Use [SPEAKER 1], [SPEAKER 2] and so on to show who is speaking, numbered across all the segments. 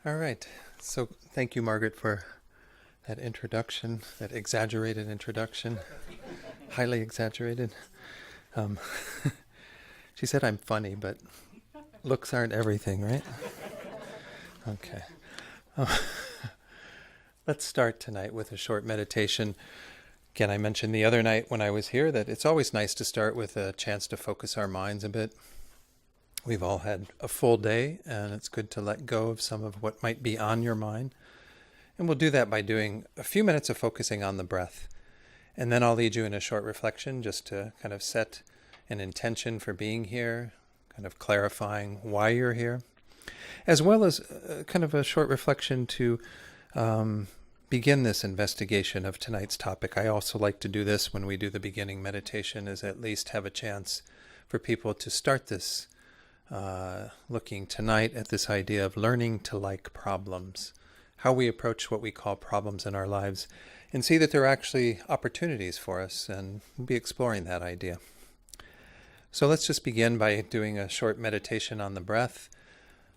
[SPEAKER 1] All right. So thank you, Margaret, for that introduction, that exaggerated introduction, highly exaggerated. Um, she said I'm funny, but looks aren't everything, right? Okay. Uh, let's start tonight with a short meditation. Again, I mentioned the other night when I was here that it's always nice to start with a chance to focus our minds a bit. We've all had a full day, and it's good to let go of some of what might be on your mind. And we'll do that by doing a few minutes of focusing on the breath. And then I'll lead you in a short reflection just to kind of set an intention for being here, kind of clarifying why you're here, as well as kind of a short reflection to begin this investigation of tonight's topic. I also like to do this when we do the beginning meditation, is at least have a chance for people to start this looking tonight at this idea of learning to like problems, how we approach what we call problems in our lives, and see that there are actually opportunities for us, and we'll be exploring that idea. So let's just begin by doing a short meditation on the breath.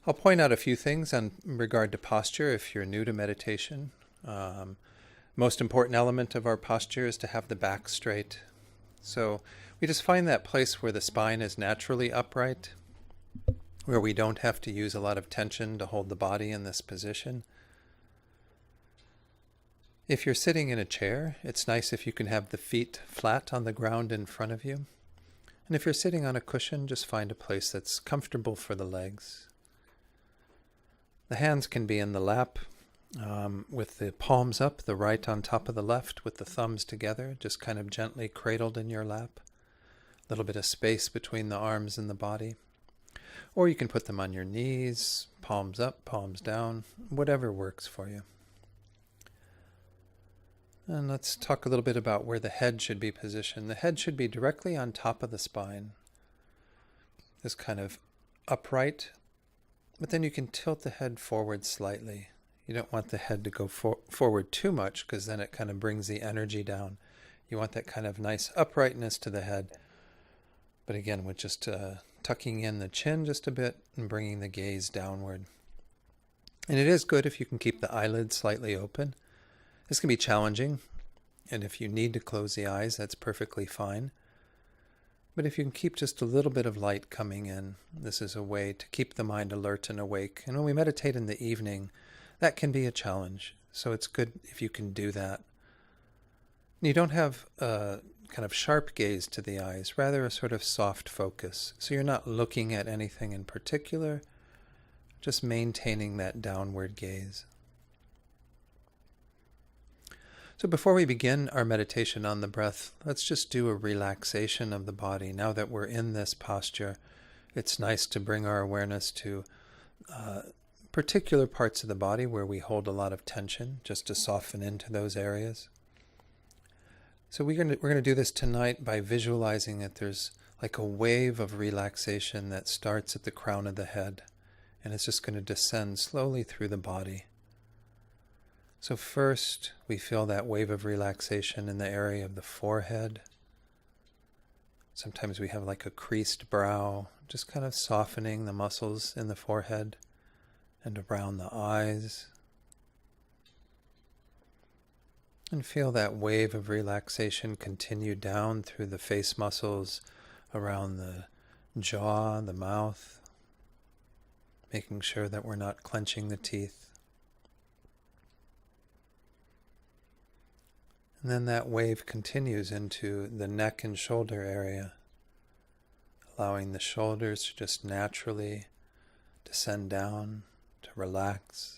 [SPEAKER 1] I'll point out a few things in regard to posture if you're new to meditation. Most important element of our posture is to have the back straight. So we just find that place where the spine is naturally upright, where we don't have to use a lot of tension to hold the body in this position. If you're sitting in a chair, it's nice if you can have the feet flat on the ground in front of you. And if you're sitting on a cushion, just find a place that's comfortable for the legs. The hands can be in the lap, with the palms up, the right on top of the left, with the thumbs together, just kind of gently cradled in your lap. A little bit of space between the arms and the body. Or you can put them on your knees, palms up, palms down, whatever works for you. And let's talk a little bit about where the head should be positioned. The head should be directly on top of the spine. This kind of upright, but then you can tilt the head forward slightly. You don't want the head to go forward too much, because then it kind of brings the energy down. You want that kind of nice uprightness to the head. But again, with just tucking in the chin just a bit and bringing the gaze downward. And it is good if you can keep the eyelids slightly open. This can be challenging, and if you need to close the eyes, that's perfectly fine. But if you can keep just a little bit of light coming in, this is a way to keep the mind alert and awake. And when we meditate in the evening, that can be a challenge. So it's good if you can do that. You don't have a kind of sharp gaze to the eyes, rather a sort of soft focus. So you're not looking at anything in particular, just maintaining that downward gaze. So before we begin our meditation on the breath, let's just do a relaxation of the body. Now that we're in this posture, it's nice to bring our awareness to particular parts of the body where we hold a lot of tension, just to soften into those areas. So we're going to do this tonight by visualizing that there's like a wave of relaxation that starts at the crown of the head, and it's just going to descend slowly through the body. So first, we feel that wave of relaxation in the area of the forehead. Sometimes we have like a creased brow, just kind of softening the muscles in the forehead and around the eyes. And feel that wave of relaxation continue down through the face muscles, around the jaw, the mouth, making sure that we're not clenching the teeth. And then that wave continues into the neck and shoulder area, allowing the shoulders to just naturally descend down, to relax.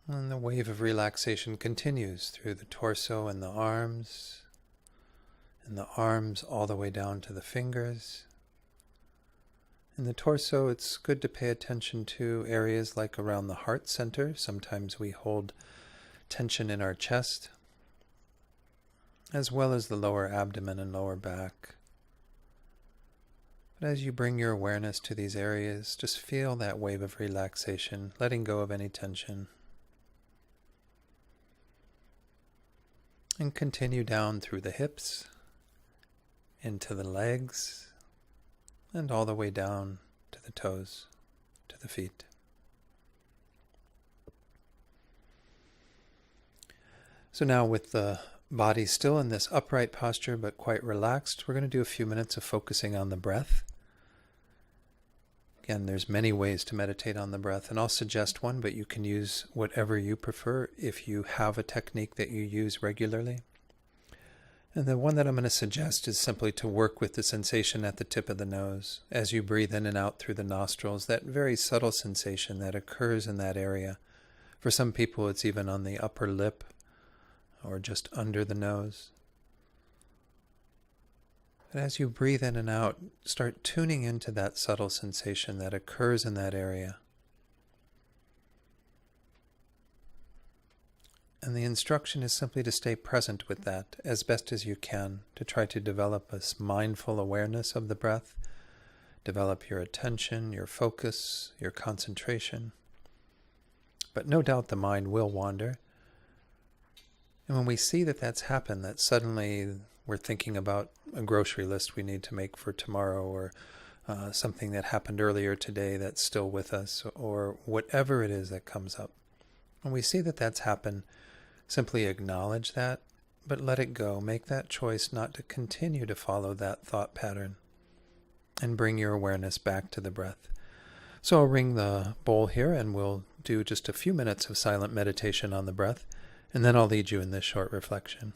[SPEAKER 1] And the wave of relaxation continues through the torso and the arms all the way down to the fingers. In the torso, it's good to pay attention to areas like around the heart center. Sometimes we hold tension in our chest, as well as the lower abdomen and lower back. But as you bring your awareness to these areas, just feel that wave of relaxation, letting go of any tension. And continue down through the hips, into the legs, and all the way down to the the toes to the feet. So now with the body still in this upright posture but quite relaxed, we're going to do a few minutes of focusing on the breath. Again, there's many ways to meditate on the breath, and I'll suggest one, but you can use whatever you prefer if you have a technique that you use regularly. And the one that I'm going to suggest is simply to work with the sensation at the tip of the nose as you breathe in and out through the nostrils, that very subtle sensation that occurs in that area. For some people, it's even on the upper lip or just under the nose. And as you breathe in and out, start tuning into that subtle sensation that occurs in that area. And the instruction is simply to stay present with that as best as you can, to try to develop a mindful awareness of the breath, develop your attention, your focus, your concentration. But no doubt the mind will wander. And when we see that that's happened, that suddenly we're thinking about a grocery list we need to make for tomorrow, or something that happened earlier today that's still with us, or whatever it is that comes up. When we see that that's happened, simply acknowledge that, but let it go. Make that choice not to continue to follow that thought pattern, and bring your awareness back to the breath. So I'll ring the bowl here, and we'll do just a few minutes of silent meditation on the breath, and then I'll lead you in this short reflection.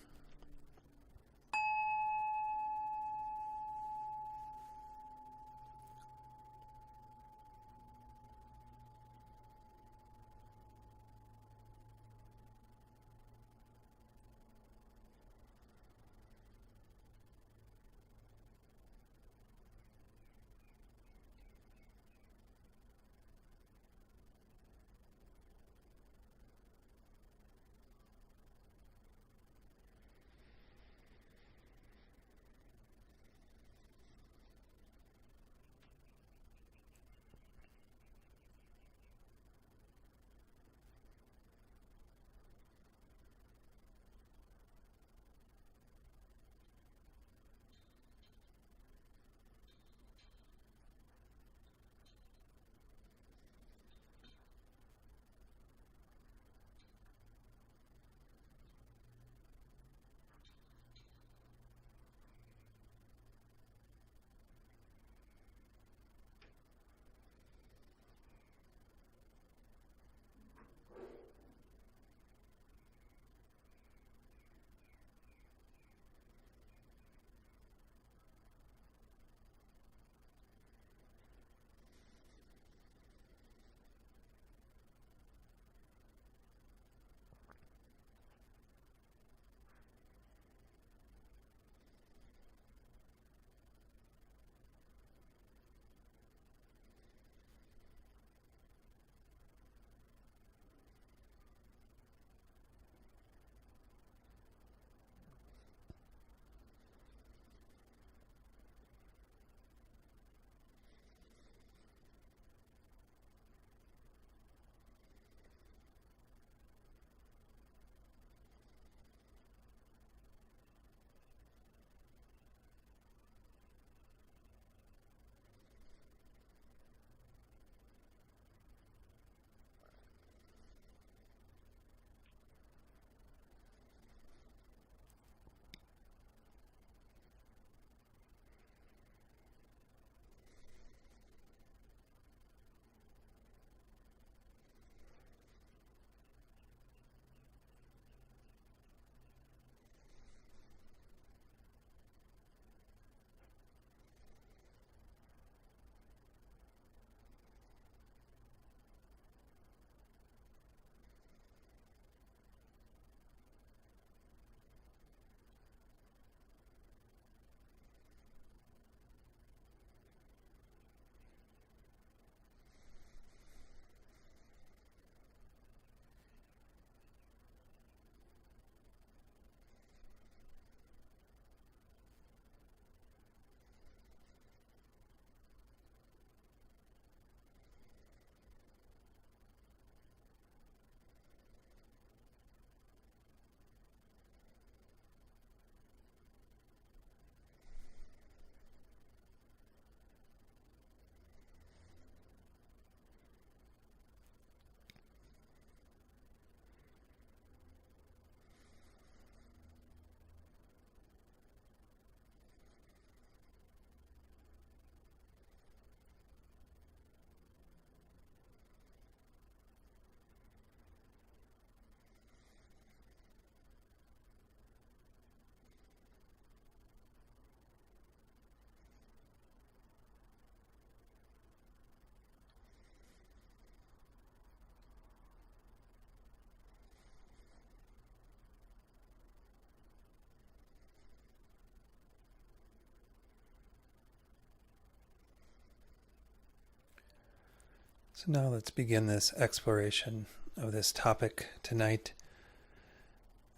[SPEAKER 1] So now let's begin this exploration of this topic tonight.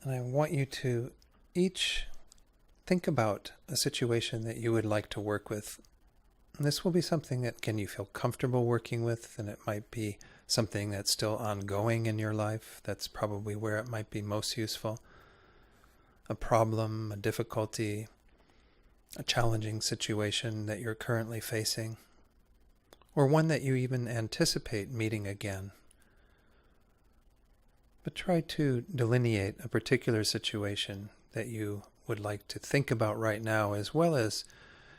[SPEAKER 1] And I want you to each think about a situation that you would like to work with. And this will be something that you feel comfortable working with, and it might be something that's still ongoing in your life. That's probably where it might be most useful. A problem, a difficulty, a challenging situation that you're currently facing, or one that you even anticipate meeting again. But try to delineate a particular situation that you would like to think about right now, as well as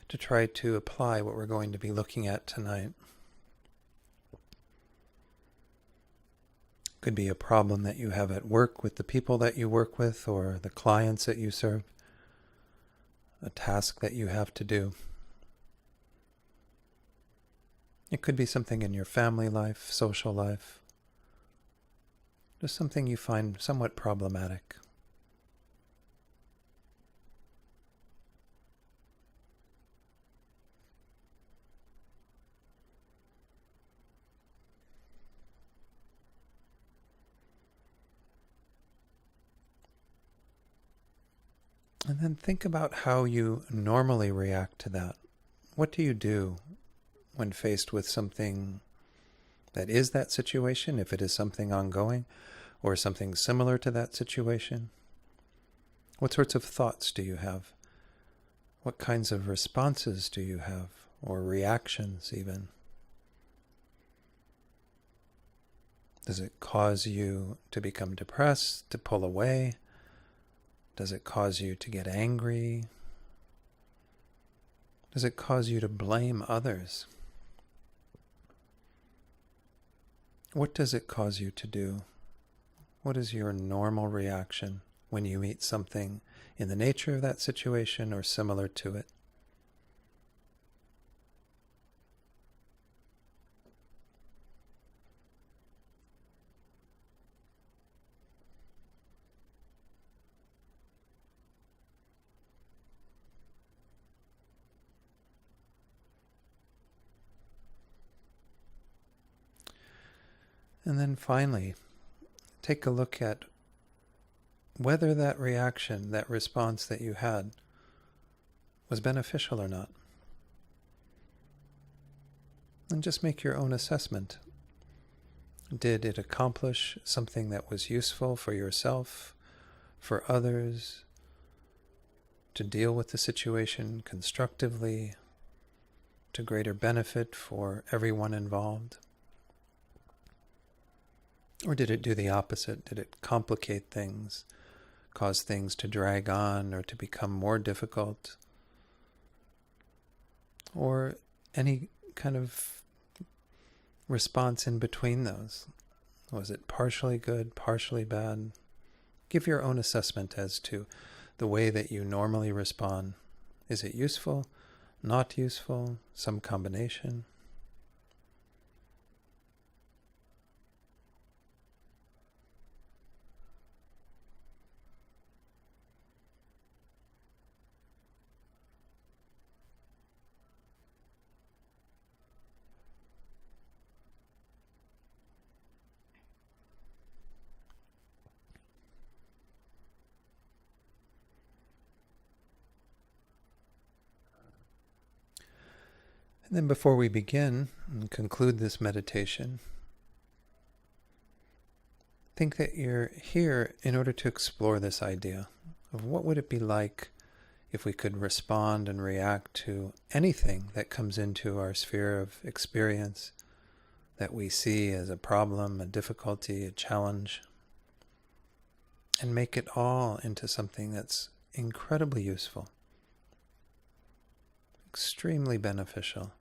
[SPEAKER 1] to try to apply what we're going to be looking at tonight. Could be a problem that you have at work with the people that you work with or the clients that you serve, a task that you have to do. It could be something in your family life, social life, just something you find somewhat problematic. And then think about how you normally react to that. What do you do when faced with something that is that situation, if it is something ongoing, or something similar to that situation? What sorts of thoughts do you have? What kinds of responses do you have, or reactions even? Does it cause you to become depressed, to pull away? Does it cause you to get angry? Does it cause you to blame others? What does it cause you to do? What is your normal reaction when you meet something in the nature of that situation or similar to it? And then finally, take a look at whether that reaction, that response that you had, was beneficial or not. And just make your own assessment. Did it accomplish something that was useful for yourself, for others, to deal with the situation constructively, to greater benefit for everyone involved? Or did it do the opposite? Did it complicate things, cause things to drag on or to become more difficult? Or any kind of response in between those? Was it partially good, partially bad? Give your own assessment as to the way that you normally respond. Is it useful, not useful, some combination? And then before we begin and conclude this meditation, think that you're here in order to explore this idea of what would it be like if we could respond and react to anything that comes into our sphere of experience that we see as a problem, a difficulty, a challenge, and make it all into something that's incredibly useful, extremely beneficial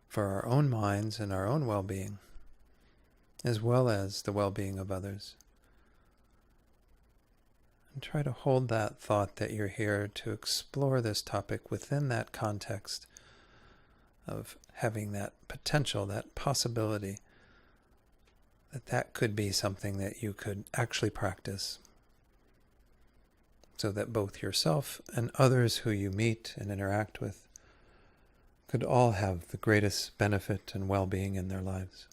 [SPEAKER 1] for our own minds and our own well-being, as well as the well-being of others. And try to hold that thought that you're here to explore this topic within that context of having that potential, that possibility, that could be something that you could actually practice, so that both yourself and others who you meet and interact with could all have the greatest benefit and well-being in their lives.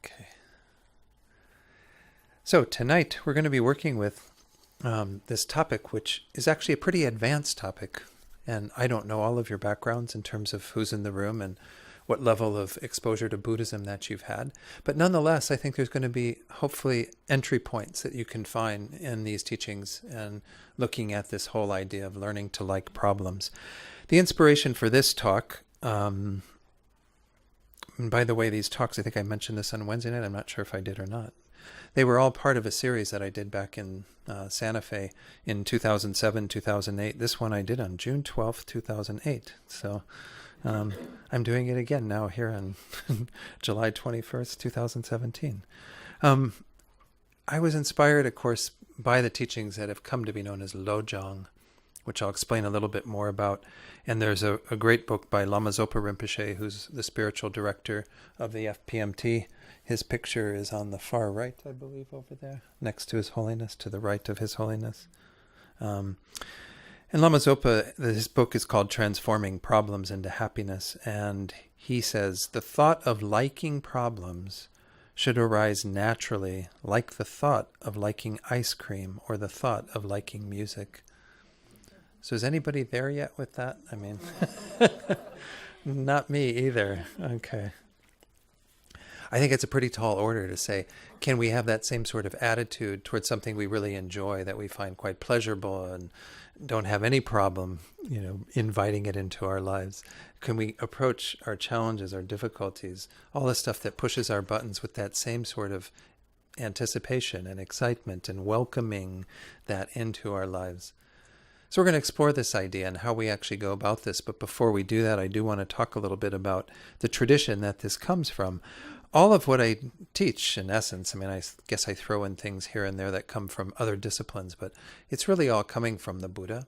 [SPEAKER 1] Okay. So tonight we're going to be working with this topic, which is actually a pretty advanced topic. And I don't know all of your backgrounds in terms of who's in the room and what level of exposure to Buddhism that you've had. But nonetheless, I think there's going to be hopefully entry points that you can find in these teachings and looking at this whole idea of learning to like problems. The inspiration for this talk, and by the way, these talks, I think I mentioned this on Wednesday night. I'm not sure if I did or not. They were all part of a series that I did back in Santa Fe in 2007, 2008. This one I did on June 12th, 2008. So I'm doing it again now here on July 21st, 2017. I was inspired, of course, by the teachings that have come to be known as lojong, which I'll explain a little bit more about. And there's a great book by Lama Zopa Rinpoche, who's the spiritual director of the FPMT. His picture is on the far right, I believe, over there, next to His Holiness, to the right of His Holiness. And Lama Zopa, his book is called Transforming Problems into Happiness. And he says, the thought of liking problems should arise naturally, like the thought of liking ice cream or the thought of liking music. So is anybody there yet with that? I mean, not me either. Okay. I think it's a pretty tall order to say, can we have that same sort of attitude towards something we really enjoy, that we find quite pleasurable and don't have any problem, inviting it into our lives? Can we approach our challenges, our difficulties, all the stuff that pushes our buttons with that same sort of anticipation and excitement and welcoming that into our lives? So we're going to explore this idea and how we actually go about this. But before we do that, I do want to talk a little bit about the tradition that this comes from. All of what I teach, in essence, I guess I throw in things here and there that come from other disciplines, but it's really all coming from the Buddha.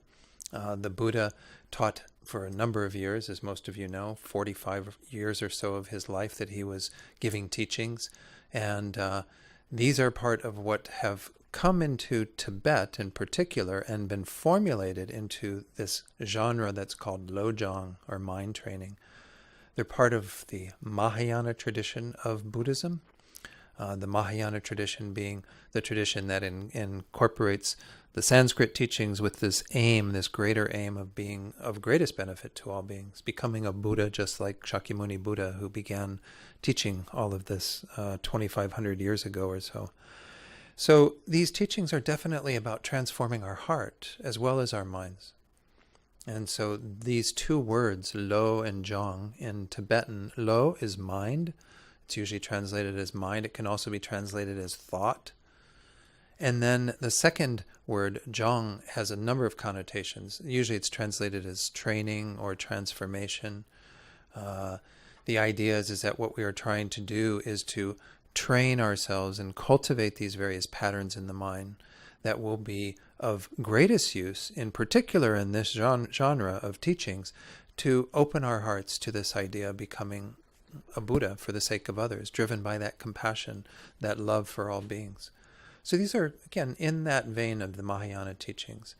[SPEAKER 1] The Buddha taught for a number of years, as most of you know, 45 years or so of his life that he was giving teachings. And these are part of what have come into Tibet in particular and been formulated into this genre that's called lojong, or mind training. They're part of the Mahayana tradition of Buddhism. The Mahayana tradition being the tradition that incorporates the Sanskrit teachings with this aim, this greater aim of being of greatest benefit to all beings, becoming a Buddha just like Shakyamuni Buddha, who began teaching all of this 2,500 years ago or so. So these teachings are definitely about transforming our heart as well as our minds. And so these two words, lo and jong, in Tibetan, lo is mind. It's usually translated as mind. It can also be translated as thought. And then the second word, jong, has a number of connotations. Usually it's translated as training or transformation. The idea is that what we are trying to do is to train ourselves and cultivate these various patterns in the mind that will be of greatest use, in particular in this genre of teachings, to open our hearts to this idea of becoming a Buddha for the sake of others, driven by that compassion, that love for all beings. So these are, again, in that vein of the Mahayana teachings.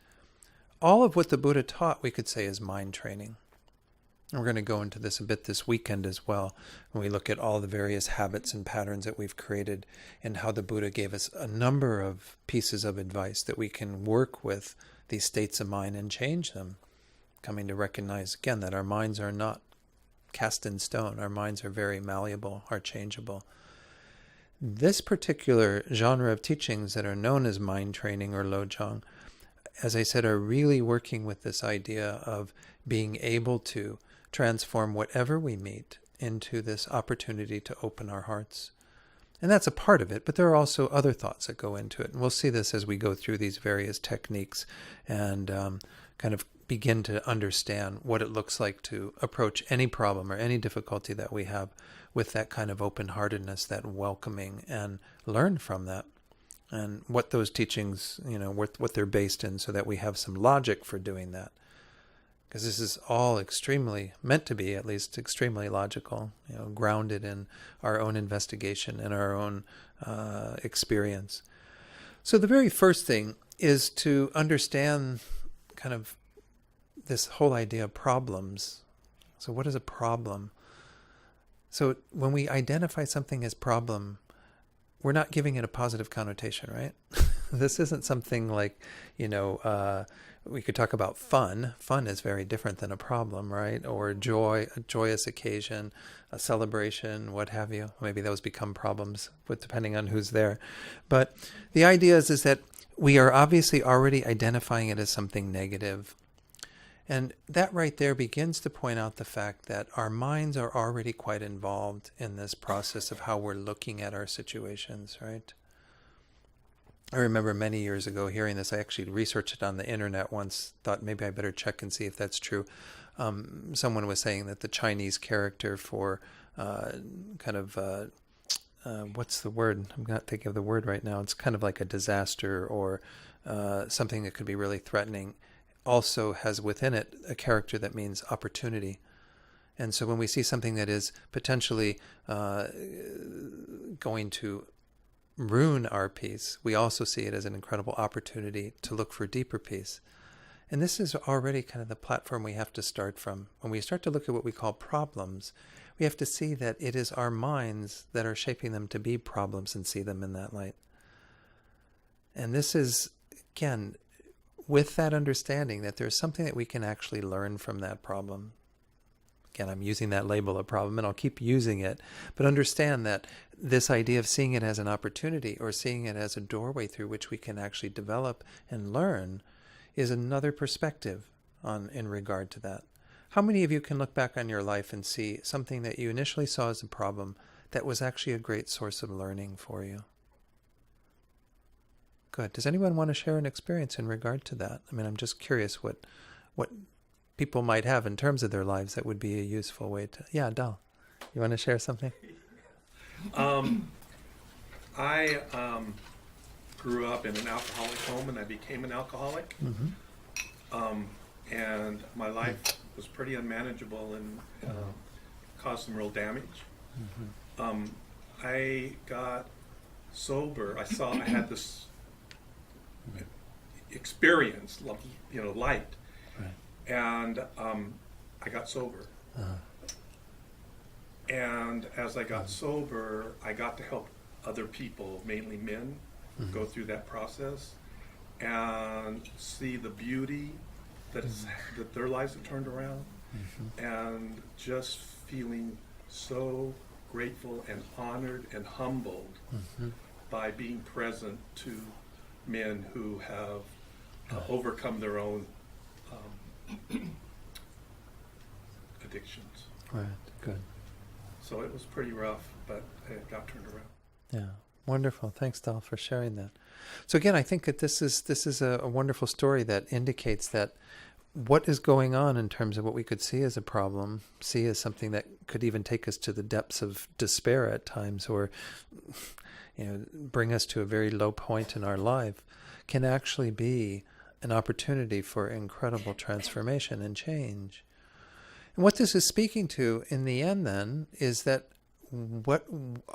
[SPEAKER 1] All of what the Buddha taught, we could say, is mind training. And we're going to go into this a bit this weekend as well, when we look at all the various habits and patterns that we've created and how the Buddha gave us a number of pieces of advice that we can work with these states of mind and change them, coming to recognize, again, that our minds are not cast in stone. Our minds are very malleable, are changeable. This particular genre of teachings that are known as mind training or lojong, as I said, are really working with this idea of being able to transform whatever we meet into this opportunity to open our hearts. And that's a part of it, but there are also other thoughts that go into it. And we'll see this as we go through these various techniques and kind of begin to understand what it looks like to approach any problem or any difficulty that we have with that kind of open-heartedness, that welcoming, and learn from that. And what those teachings, what they're based in, so that we have some logic for doing that. because this is all extremely, meant to be at least, extremely logical, grounded in our own investigation and our own experience. So the very first thing is to understand kind of this whole idea of problems. So what is a problem? So when we identify something as problem, we're not giving it a positive connotation, right? This isn't something like, we could talk about fun. Fun is very different than a problem, right? Or joy, a joyous occasion, a celebration, what have you. Maybe those become problems, but depending on who's there. But the idea is that we are obviously already identifying it as something negative. And that right there begins to point out the fact that our minds are already quite involved in this process of how we're looking at our situations, right? I remember many years ago hearing this. I actually researched it on the internet once, thought maybe I better check and see if that's true. Someone was saying that the Chinese character for what's the word? I'm not thinking of the word right now. It's kind of like a disaster or something that could be really threatening, also has within it a character that means opportunity. And so when we see something that is potentially going to ruin our peace, we also see it as an incredible opportunity to look for deeper peace. And this is already kind of the platform we have to start from. When we start to look at what we call problems, we have to see that it is our minds that are shaping them to be problems and see them in that light. And this is, again, with that understanding that there's something that we can actually learn from that problem. Again, I'm using that label of problem, and I'll keep using it. But understand that this idea of seeing it as an opportunity or seeing it as a doorway through which we can actually develop and learn is another perspective in regard to that. How many of you can look back on your life and see something that you initially saw as a problem that was actually a great source of learning for you? Good. Does anyone want to share an experience in regard to that? I mean, I'm just curious what people might have in terms of their lives that would be a useful way to... Yeah, Dal, you want to share something?
[SPEAKER 2] I grew up in an alcoholic home, and I became an alcoholic.
[SPEAKER 1] Mm-hmm.
[SPEAKER 2] And my life was pretty unmanageable and caused some real damage.
[SPEAKER 1] Mm-hmm.
[SPEAKER 2] I got sober. I had this experience, light.
[SPEAKER 1] Right.
[SPEAKER 2] And I got sober.
[SPEAKER 1] Uh-huh.
[SPEAKER 2] And as I got sober, I got to help other people, mainly men, go through that process and see the beauty that their lives have turned around, and just feeling so grateful and honored and humbled by being present to men who have overcome their own addictions.
[SPEAKER 1] Right, good.
[SPEAKER 2] So it was pretty rough, but it got turned around.
[SPEAKER 1] Yeah, wonderful. Thanks, Dal, for sharing that. So again, I think that this is a wonderful story that indicates that what is going on in terms of what we could see as a problem, see as something that could even take us to the depths of despair at times, or bring us to a very low point in our life, can actually be an opportunity for incredible transformation and change. And what this is speaking to in the end then is that what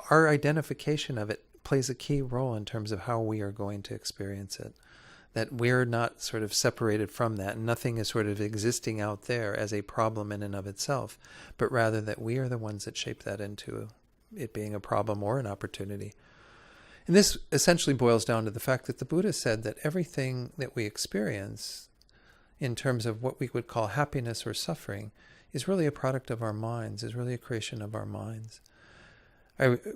[SPEAKER 1] our identification of it plays a key role in terms of how we are going to experience it. That we're not sort of separated from that. Nothing is sort of existing out there as a problem in and of itself, but rather that we are the ones that shape that into it being a problem or an opportunity. And this essentially boils down to the fact that the Buddha said that everything that we experience in terms of what we would call happiness or suffering is really a product of our minds, is really a creation of our minds.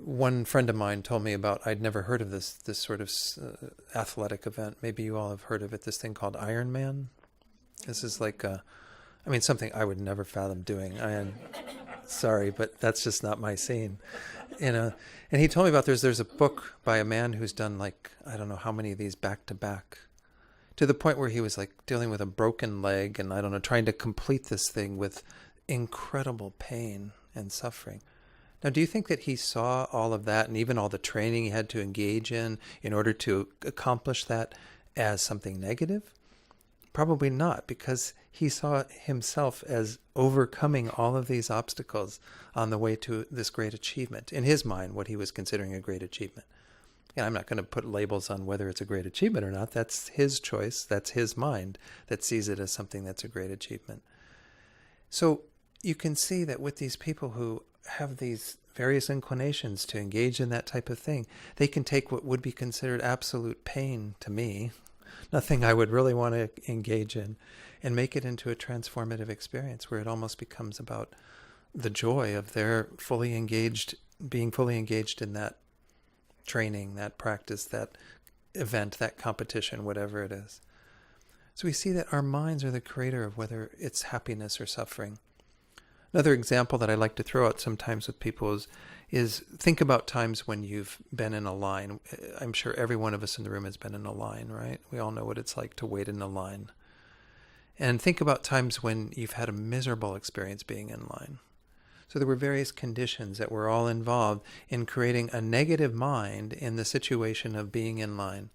[SPEAKER 1] One friend of mine told me about, I'd never heard of this sort of athletic event. Maybe you all have heard of it, this thing called Iron Man. This is like, something I would never fathom doing. Sorry, but that's just not my scene. And he told me about there's a book by a man who's done like, I don't know how many of these back to back, to the point where he was like dealing with a broken leg and trying to complete this thing with incredible pain and suffering. Now, do you think that he saw all of that and even all the training he had to engage in order to accomplish that as something negative? Probably not, because he saw himself as overcoming all of these obstacles on the way to this great achievement. In his mind, what he was considering a great achievement. And I'm not going to put labels on whether it's a great achievement or not. That's his choice. That's his mind that sees it as something that's a great achievement. So you can see that with these people who have these various inclinations to engage in that type of thing, they can take what would be considered absolute pain to me, nothing I would really want to engage in, and make it into a transformative experience where it almost becomes about the joy of their being fully engaged in that training, that practice, that event, that competition, whatever it is. So we see that our minds are the creator of whether it's happiness or suffering. Another example that I like to throw out sometimes with people is think about times when you've been in a line. I'm sure every one of us in the room has been in a line, right? We all know what it's like to wait in a line. And think about times when you've had a miserable experience being in line. So there were various conditions that were all involved in creating a negative mind in the situation of being in line.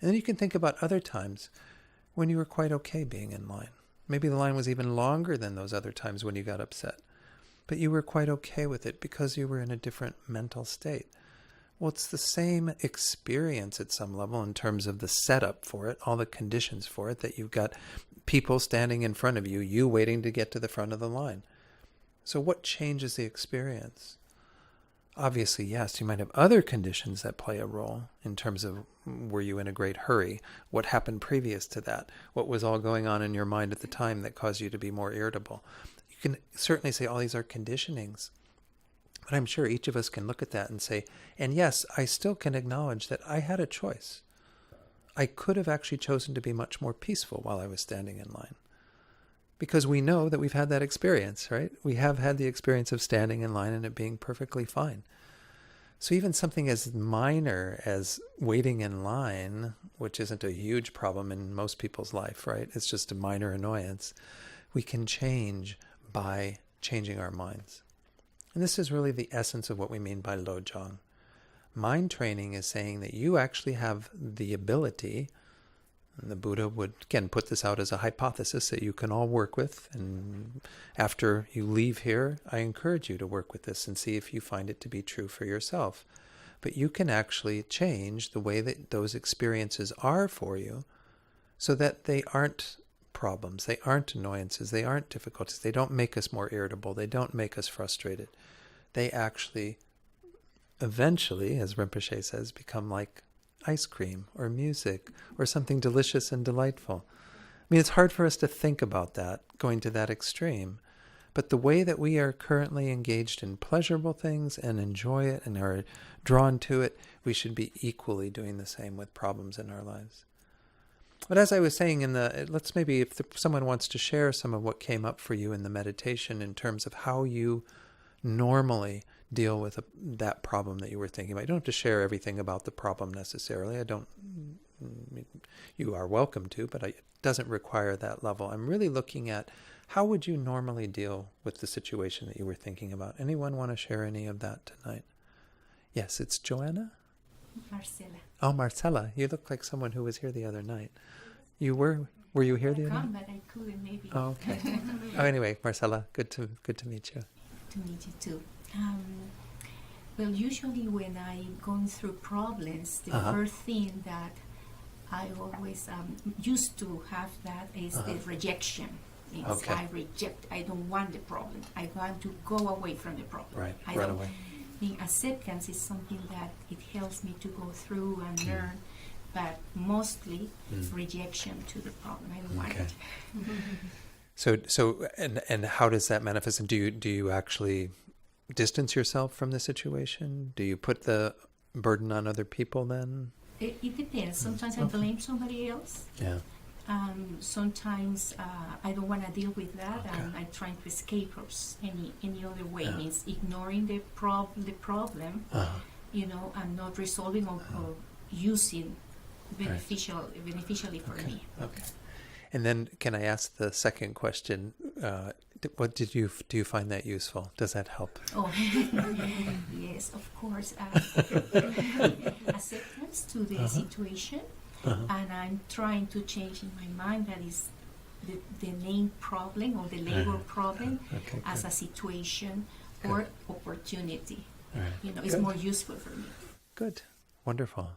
[SPEAKER 1] And then you can think about other times when you were quite okay being in line. Maybe the line was even longer than those other times when you got upset. But you were quite okay with it because you were in a different mental state. Well, it's the same experience at some level in terms of the setup for it, all the conditions for it, that you've got people standing in front of you, you waiting to get to the front of the line. So what changes the experience? Obviously, yes, you might have other conditions that play a role in terms of, were you in a great hurry? What happened previous to that? What was all going on in your mind at the time that caused you to be more irritable? You can certainly say all these are conditionings. But I'm sure each of us can look at that and say, and yes, I still can acknowledge that I had a choice. I could have actually chosen to be much more peaceful while I was standing in line. Because we know that we've had that experience, right? We have had the experience of standing in line and it being perfectly fine. So even something as minor as waiting in line, which isn't a huge problem in most people's life, right? It's just a minor annoyance. We can change by changing our minds. And this is really the essence of what we mean by lojong. Mind training is saying that you actually have the ability, and the Buddha would, again, put this out as a hypothesis that you can all work with. And after you leave here, I encourage you to work with this and see if you find it to be true for yourself. But you can actually change the way that those experiences are for you so that they aren't problems, they aren't annoyances, they aren't difficulties, they don't make us more irritable, they don't make us frustrated. They actually, eventually, as Rinpoche says, become like ice cream or music or something delicious and delightful. I mean, it's hard for us to think about that, going to that extreme. But the way that we are currently engaged in pleasurable things and enjoy it and are drawn to it, we should be equally doing the same with problems in our lives. But as I was saying, let's maybe, if someone wants to share some of what came up for you in the meditation in terms of how you normally deal with that problem that you were thinking about. You don't have to share everything about the problem necessarily. You are welcome to, but it doesn't require that level. I'm really looking at how would you normally deal with the situation that you were thinking about. Anyone want to share any of that tonight? Yes, it's Joanna?
[SPEAKER 3] Marcela.
[SPEAKER 1] Oh, Marcela. You look like someone who was here the other night. You were you here the other night?
[SPEAKER 3] But I couldn't maybe.
[SPEAKER 1] Oh, okay. Oh, anyway, Marcela, good to meet you.
[SPEAKER 3] To meet you too. Well, usually when I'm going through problems, the first thing that I always used to have that is the rejection. It's I reject. I don't want the problem. I want to go away from the problem.
[SPEAKER 1] Right,
[SPEAKER 3] I
[SPEAKER 1] run
[SPEAKER 3] don't,
[SPEAKER 1] away.
[SPEAKER 3] The acceptance is something that it helps me to go through and learn, but mostly rejection to the problem. I don't want it.
[SPEAKER 1] So and how does that manifest? And do you actually distance yourself from the situation? Do you put the burden on other people then?
[SPEAKER 3] It depends. Sometimes I blame somebody else.
[SPEAKER 1] Yeah.
[SPEAKER 3] Sometimes I don't want to deal with that, and I'm trying to escape or any other way. It means ignoring the problem, and not resolving or using beneficially for me.
[SPEAKER 1] Okay. And then, can I ask the second question? What do you find that useful? Does that help?
[SPEAKER 3] Oh, yes, of course. Acceptance to the situation, and I'm trying to change in my mind that is the name problem or the label problem
[SPEAKER 1] Okay,
[SPEAKER 3] as
[SPEAKER 1] good.
[SPEAKER 3] a situation or opportunity.
[SPEAKER 1] All right.
[SPEAKER 3] It's
[SPEAKER 1] Good.
[SPEAKER 3] more useful for me.
[SPEAKER 1] Good. Wonderful.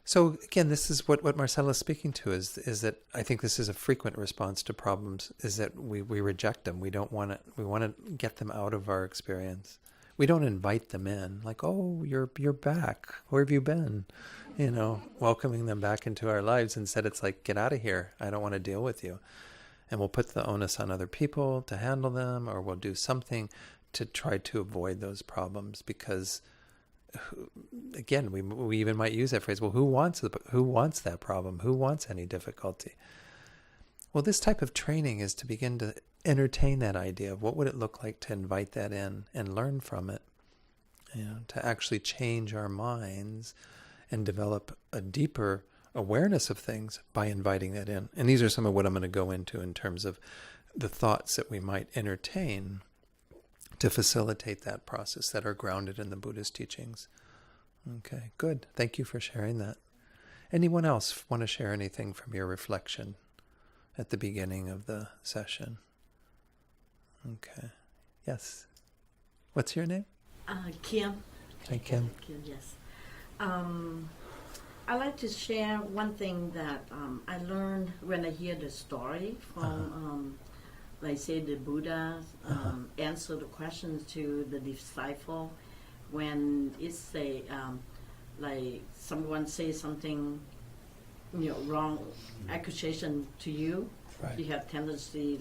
[SPEAKER 1] So again, this is what Marcela's speaking to is that I think this is a frequent response to problems, is that we reject them. We don't want to, we want to get them out of our experience. We don't invite them in, like, oh, you're back. Where have you been? Welcoming them back into our lives. Instead, it's like, get out of here. I don't want to deal with you. And we'll put the onus on other people to handle them, or we'll do something to try to avoid those problems because, again, we even might use that phrase, well, who wants that problem? Who wants any difficulty? Well, this type of training is to begin to entertain that idea of what would it look like to invite that in and learn from it, to actually change our minds and develop a deeper awareness of things by inviting that in. And these are some of what I'm going to go into in terms of the thoughts that we might entertain to facilitate that process that are grounded in the Buddhist teachings. Okay, good. Thank you for sharing that. Anyone else want to share anything from your reflection at the beginning of the session? Okay. Yes. What's your name?
[SPEAKER 4] Kim.
[SPEAKER 1] Hi, Kim.
[SPEAKER 4] Kim, yes. I like to share one thing that I learned when I hear the story from, like say, the Buddha answer the questions to the disciple when it's like someone says something, wrong accusation to you.
[SPEAKER 1] Right.
[SPEAKER 4] You have tendency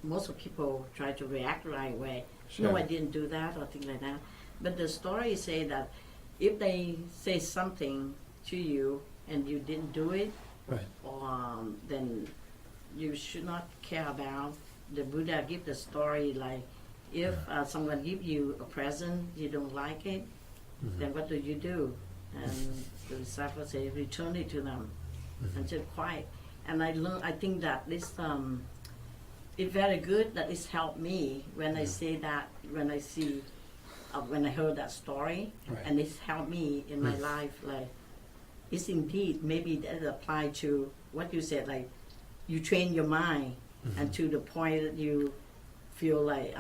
[SPEAKER 4] most of people try to react right away.
[SPEAKER 1] Sure.
[SPEAKER 4] No, I didn't do that or things like that. But the story say that if they say something to you and you didn't do it,
[SPEAKER 1] Right.
[SPEAKER 4] then you should not care about. The Buddha give the story like if someone give you a present, you don't like it, then what do? And the disciple say, return it to them and just quiet. And I think that this it's very good that it's helped me when I say that, when I heard that story,
[SPEAKER 1] Right.
[SPEAKER 4] and it's helped me in my life. Like, it's indeed, maybe that apply to what you said, like, you train your mind, and to the point that you feel like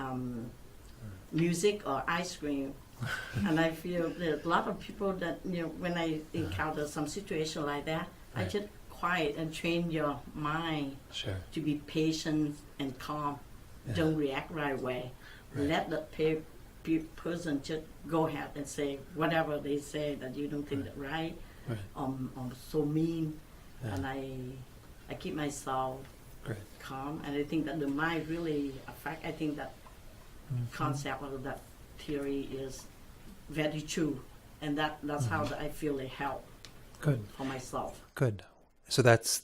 [SPEAKER 4] music or ice cream. And I feel there's a lot of people that, when I encounter some situation like that, I
[SPEAKER 1] Right.
[SPEAKER 4] just quiet and train your mind
[SPEAKER 1] Sure.
[SPEAKER 4] to be patient and calm.
[SPEAKER 1] Yeah.
[SPEAKER 4] Don't react right away.
[SPEAKER 1] Right.
[SPEAKER 4] Let the person just go ahead and say whatever they say that you don't think that right.
[SPEAKER 1] Right.
[SPEAKER 4] So mean.
[SPEAKER 1] Yeah.
[SPEAKER 4] And I keep myself
[SPEAKER 1] Great.
[SPEAKER 4] calm, and I think that the mind really affect. I think that concept or that theory is very true, and that's how I feel it help
[SPEAKER 1] Good.
[SPEAKER 4] for myself.
[SPEAKER 1] Good. So that's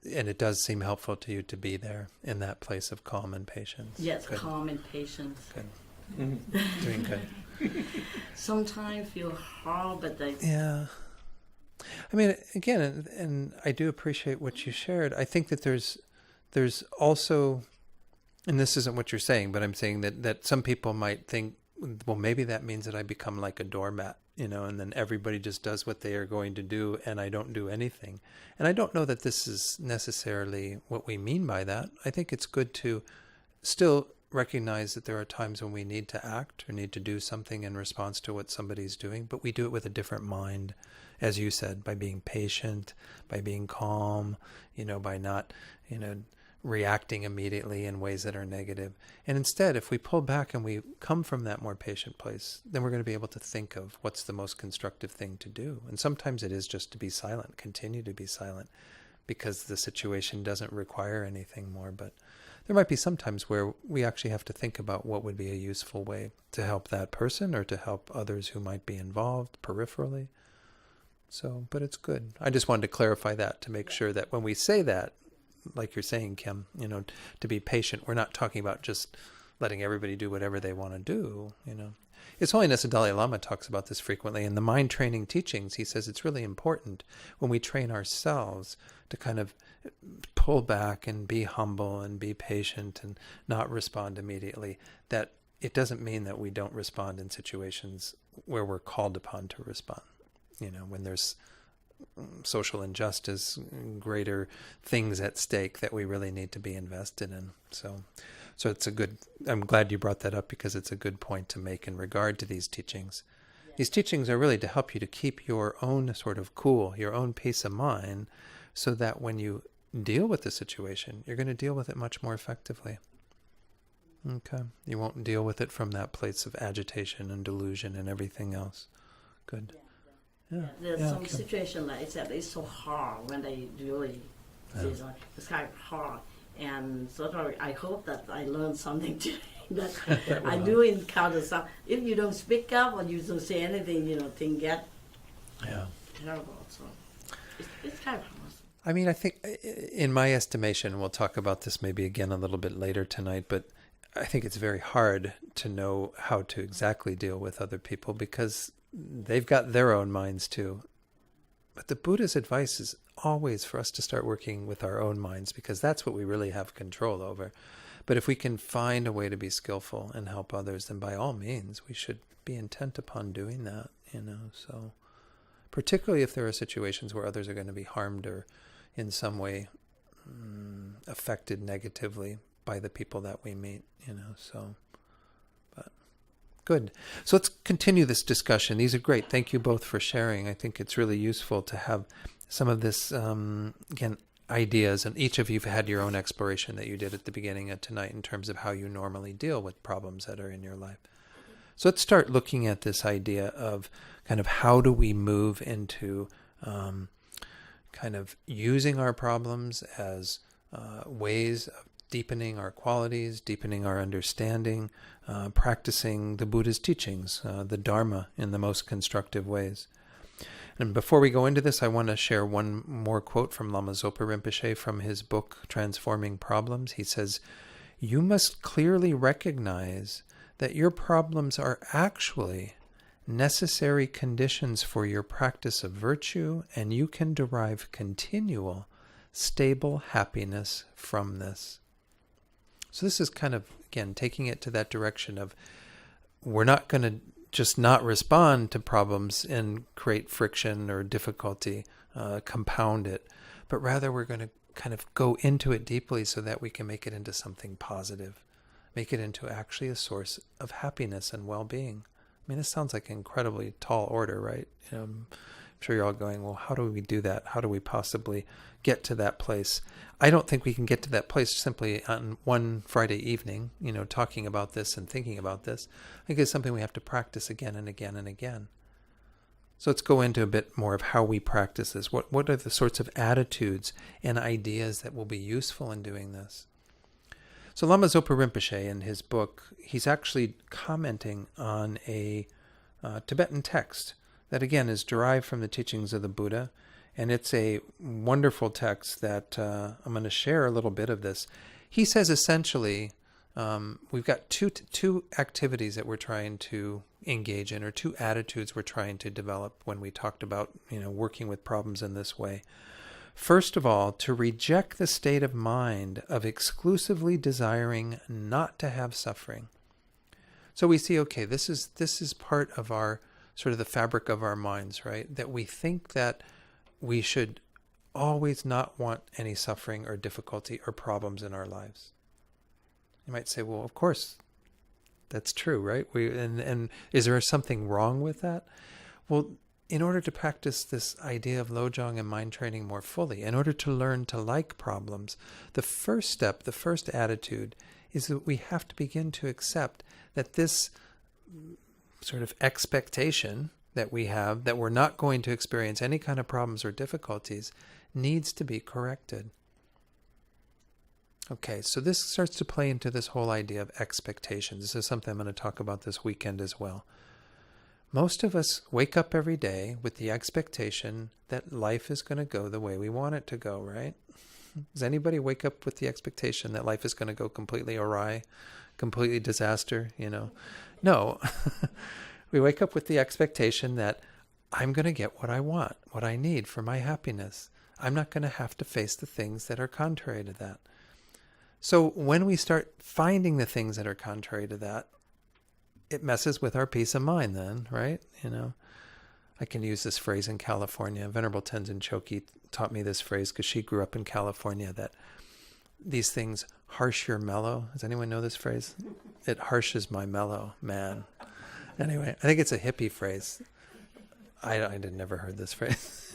[SPEAKER 1] and it does seem helpful to you to be there in that place of calm and patience.
[SPEAKER 4] Yes,
[SPEAKER 1] Good.
[SPEAKER 4] calm and patience.
[SPEAKER 1] Good. Doing good.
[SPEAKER 4] Sometimes feel hard, but
[SPEAKER 1] Yeah. I mean, again, and I do appreciate what you shared. I think that there's also, and this isn't what you're saying, but I'm saying that some people might think, well, maybe that means that I become like a doormat, and then everybody just does what they are going to do and I don't do anything. And I don't know that this is necessarily what we mean by that. I think it's good to still recognize that there are times when we need to act or need to do something in response to what somebody's doing, but we do it with a different mind, as you said, by being patient, by being calm, by not, reacting immediately in ways that are negative. And instead, if we pull back and we come from that more patient place, then we're going to be able to think of what's the most constructive thing to do. And sometimes it is just to be silent, continue to be silent, because the situation doesn't require anything more. But there might be some times where we actually have to think about what would be a useful way to help that person or to help others who might be involved peripherally. So, but it's good. I just wanted to clarify that to make sure that when we say that, like you're saying, Kim, to be patient, we're not talking about just letting everybody do whatever they want to do, His Holiness the Dalai Lama talks about this frequently. In the mind training teachings, he says it's really important when we train ourselves to kind of pull back and be humble and be patient and not respond immediately, that it doesn't mean that we don't respond in situations where we're called upon to respond. When there's social injustice, greater things at stake that we really need to be invested in. So it's a good, I'm glad you brought that up, because it's a good point to make in regard to these teachings. These teachings are really to help you to keep your own sort of cool, your own peace of mind, so that when you deal with the situation, you're going to deal with it much more effectively. Okay. You won't deal with it from that place of agitation and delusion and everything else. Good. Yeah.
[SPEAKER 4] There's
[SPEAKER 1] Yeah,
[SPEAKER 4] some
[SPEAKER 1] okay.
[SPEAKER 4] situation like it's so hard when they really, it's kind of hard. And sort of, I hope that I learned something today. That I do encounter some. If you don't speak up or you don't say anything, things get terrible. So it's kind of hard.
[SPEAKER 1] I mean, I think, in my estimation, we'll talk about this maybe again a little bit later tonight, but I think it's very hard to know how to exactly deal with other people, because they've got their own minds too. But the Buddha's advice is always for us to start working with our own minds, because that's what we really have control over. But if we can find a way to be skillful and help others, then by all means, we should be intent upon doing that, so particularly if there are situations where others are going to be harmed or in some way affected negatively by the people that we meet, so, but good. So let's continue this discussion. These are great. Thank you both for sharing. I think it's really useful to have some of this, again, ideas, and each of you have had your own exploration that you did at the beginning of tonight in terms of how you normally deal with problems that are in your life. So let's start looking at this idea of kind of how do we move into kind of using our problems as ways of deepening our qualities, deepening our understanding, practicing the Buddha's teachings, the Dharma, in the most constructive ways. And before we go into this, I want to share one more quote from Lama Zopa Rinpoche from his book, Transforming Problems. He says, "You must clearly recognize that your problems are actually necessary conditions for your practice of virtue, and you can derive continual, stable happiness from this." So this is kind of, again, taking it to that direction of we're not going to just not respond to problems and create friction or difficulty, compound it, but rather we're going to kind of go into it deeply so that we can make it into something positive, make it into actually a source of happiness and well-being. I mean, this sounds like an incredibly tall order, right? I'm sure you're all going, well, how do we do that? How do we possibly get to that place? I don't think we can get to that place simply on one Friday evening, talking about this and thinking about this. I think it's something we have to practice again and again and again. So let's go into a bit more of how we practice this. What are the sorts of attitudes and ideas that will be useful in doing this? So Lama Zopa Rinpoche, in his book, he's actually commenting on a Tibetan text that, again, is derived from the teachings of the Buddha. And it's a wonderful text that I'm going to share a little bit of this. He says essentially, we've got two activities that we're trying to engage in, or two attitudes we're trying to develop when we talked about, working with problems in this way. First of all, to reject the state of mind of exclusively desiring not to have suffering. So we see, okay, this is part of our sort of the fabric of our minds, right? That we think that we should always not want any suffering or difficulty or problems in our lives. You might say, well, of course, that's true, right? And is there something wrong with that? Well, in order to practice this idea of lojong and mind training more fully, in order to learn to like problems, the first step, the first attitude, is that we have to begin to accept that this sort of expectation that we have, that we're not going to experience any kind of problems or difficulties, needs to be corrected. Okay, so this starts to play into this whole idea of expectations. This is something I'm going to talk about this weekend as well. Most of us wake up every day with the expectation that life is going to go the way we want it to go, right? Does anybody wake up with the expectation that life is going to go completely awry, completely disaster, No. We wake up with the expectation that I'm going to get what I want, what I need for my happiness. I'm not going to have to face the things that are contrary to that. So when we start finding the things that are contrary to that, it messes with our peace of mind then, right? I can use this phrase in California. Venerable Tenzin Choki taught me this phrase because she grew up in California, that these things harsh your mellow. Does anyone know this phrase? It harshes my mellow, man. Anyway, I think it's a hippie phrase. I had never heard this phrase.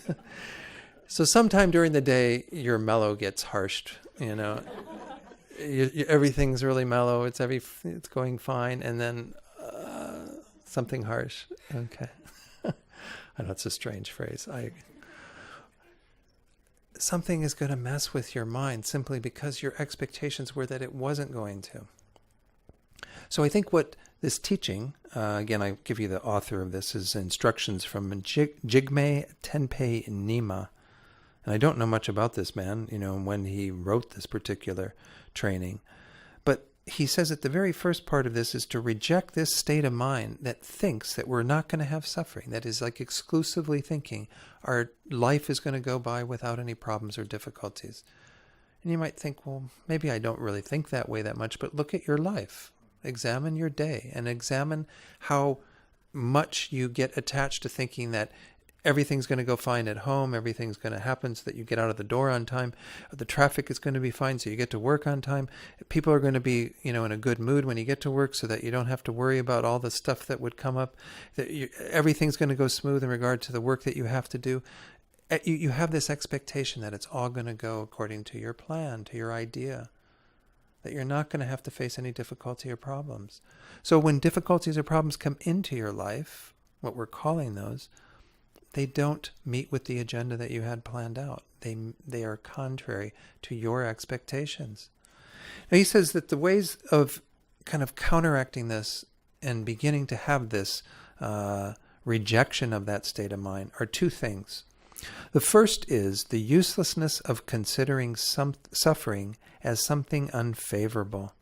[SPEAKER 1] So sometime during the day, your mellow gets harshed, everything's really mellow. It's going fine. And then something harsh. Okay. I know it's a strange phrase. Something is going to mess with your mind simply because your expectations were that it wasn't going to. So I think what this teaching, again, I give you the author of this, is instructions from Jigme Tenpe Nima. And I don't know much about this man, when he wrote this particular training. But he says that the very first part of this is to reject this state of mind that thinks that we're not going to have suffering, that is like exclusively thinking our life is going to go by without any problems or difficulties. And you might think, well, maybe I don't really think that way that much, but look at your life. Examine your day and examine how much you get attached to thinking that everything's going to go fine at home, everything's going to happen so that you get out of the door on time, the traffic is going to be fine so you get to work on time, people are going to be, in a good mood when you get to work so that you don't have to worry about all the stuff that would come up, that everything's going to go smooth in regard to the work that you have to do. You have this expectation that it's all going to go according to your plan, to your idea, that you're not going to have to face any difficulty or problems. So when difficulties or problems come into your life, what we're calling those, they don't meet with the agenda that you had planned out. They are contrary to your expectations. Now he says that the ways of kind of counteracting this and beginning to have this rejection of that state of mind are two things. The first is the uselessness of considering suffering as something unfavorable.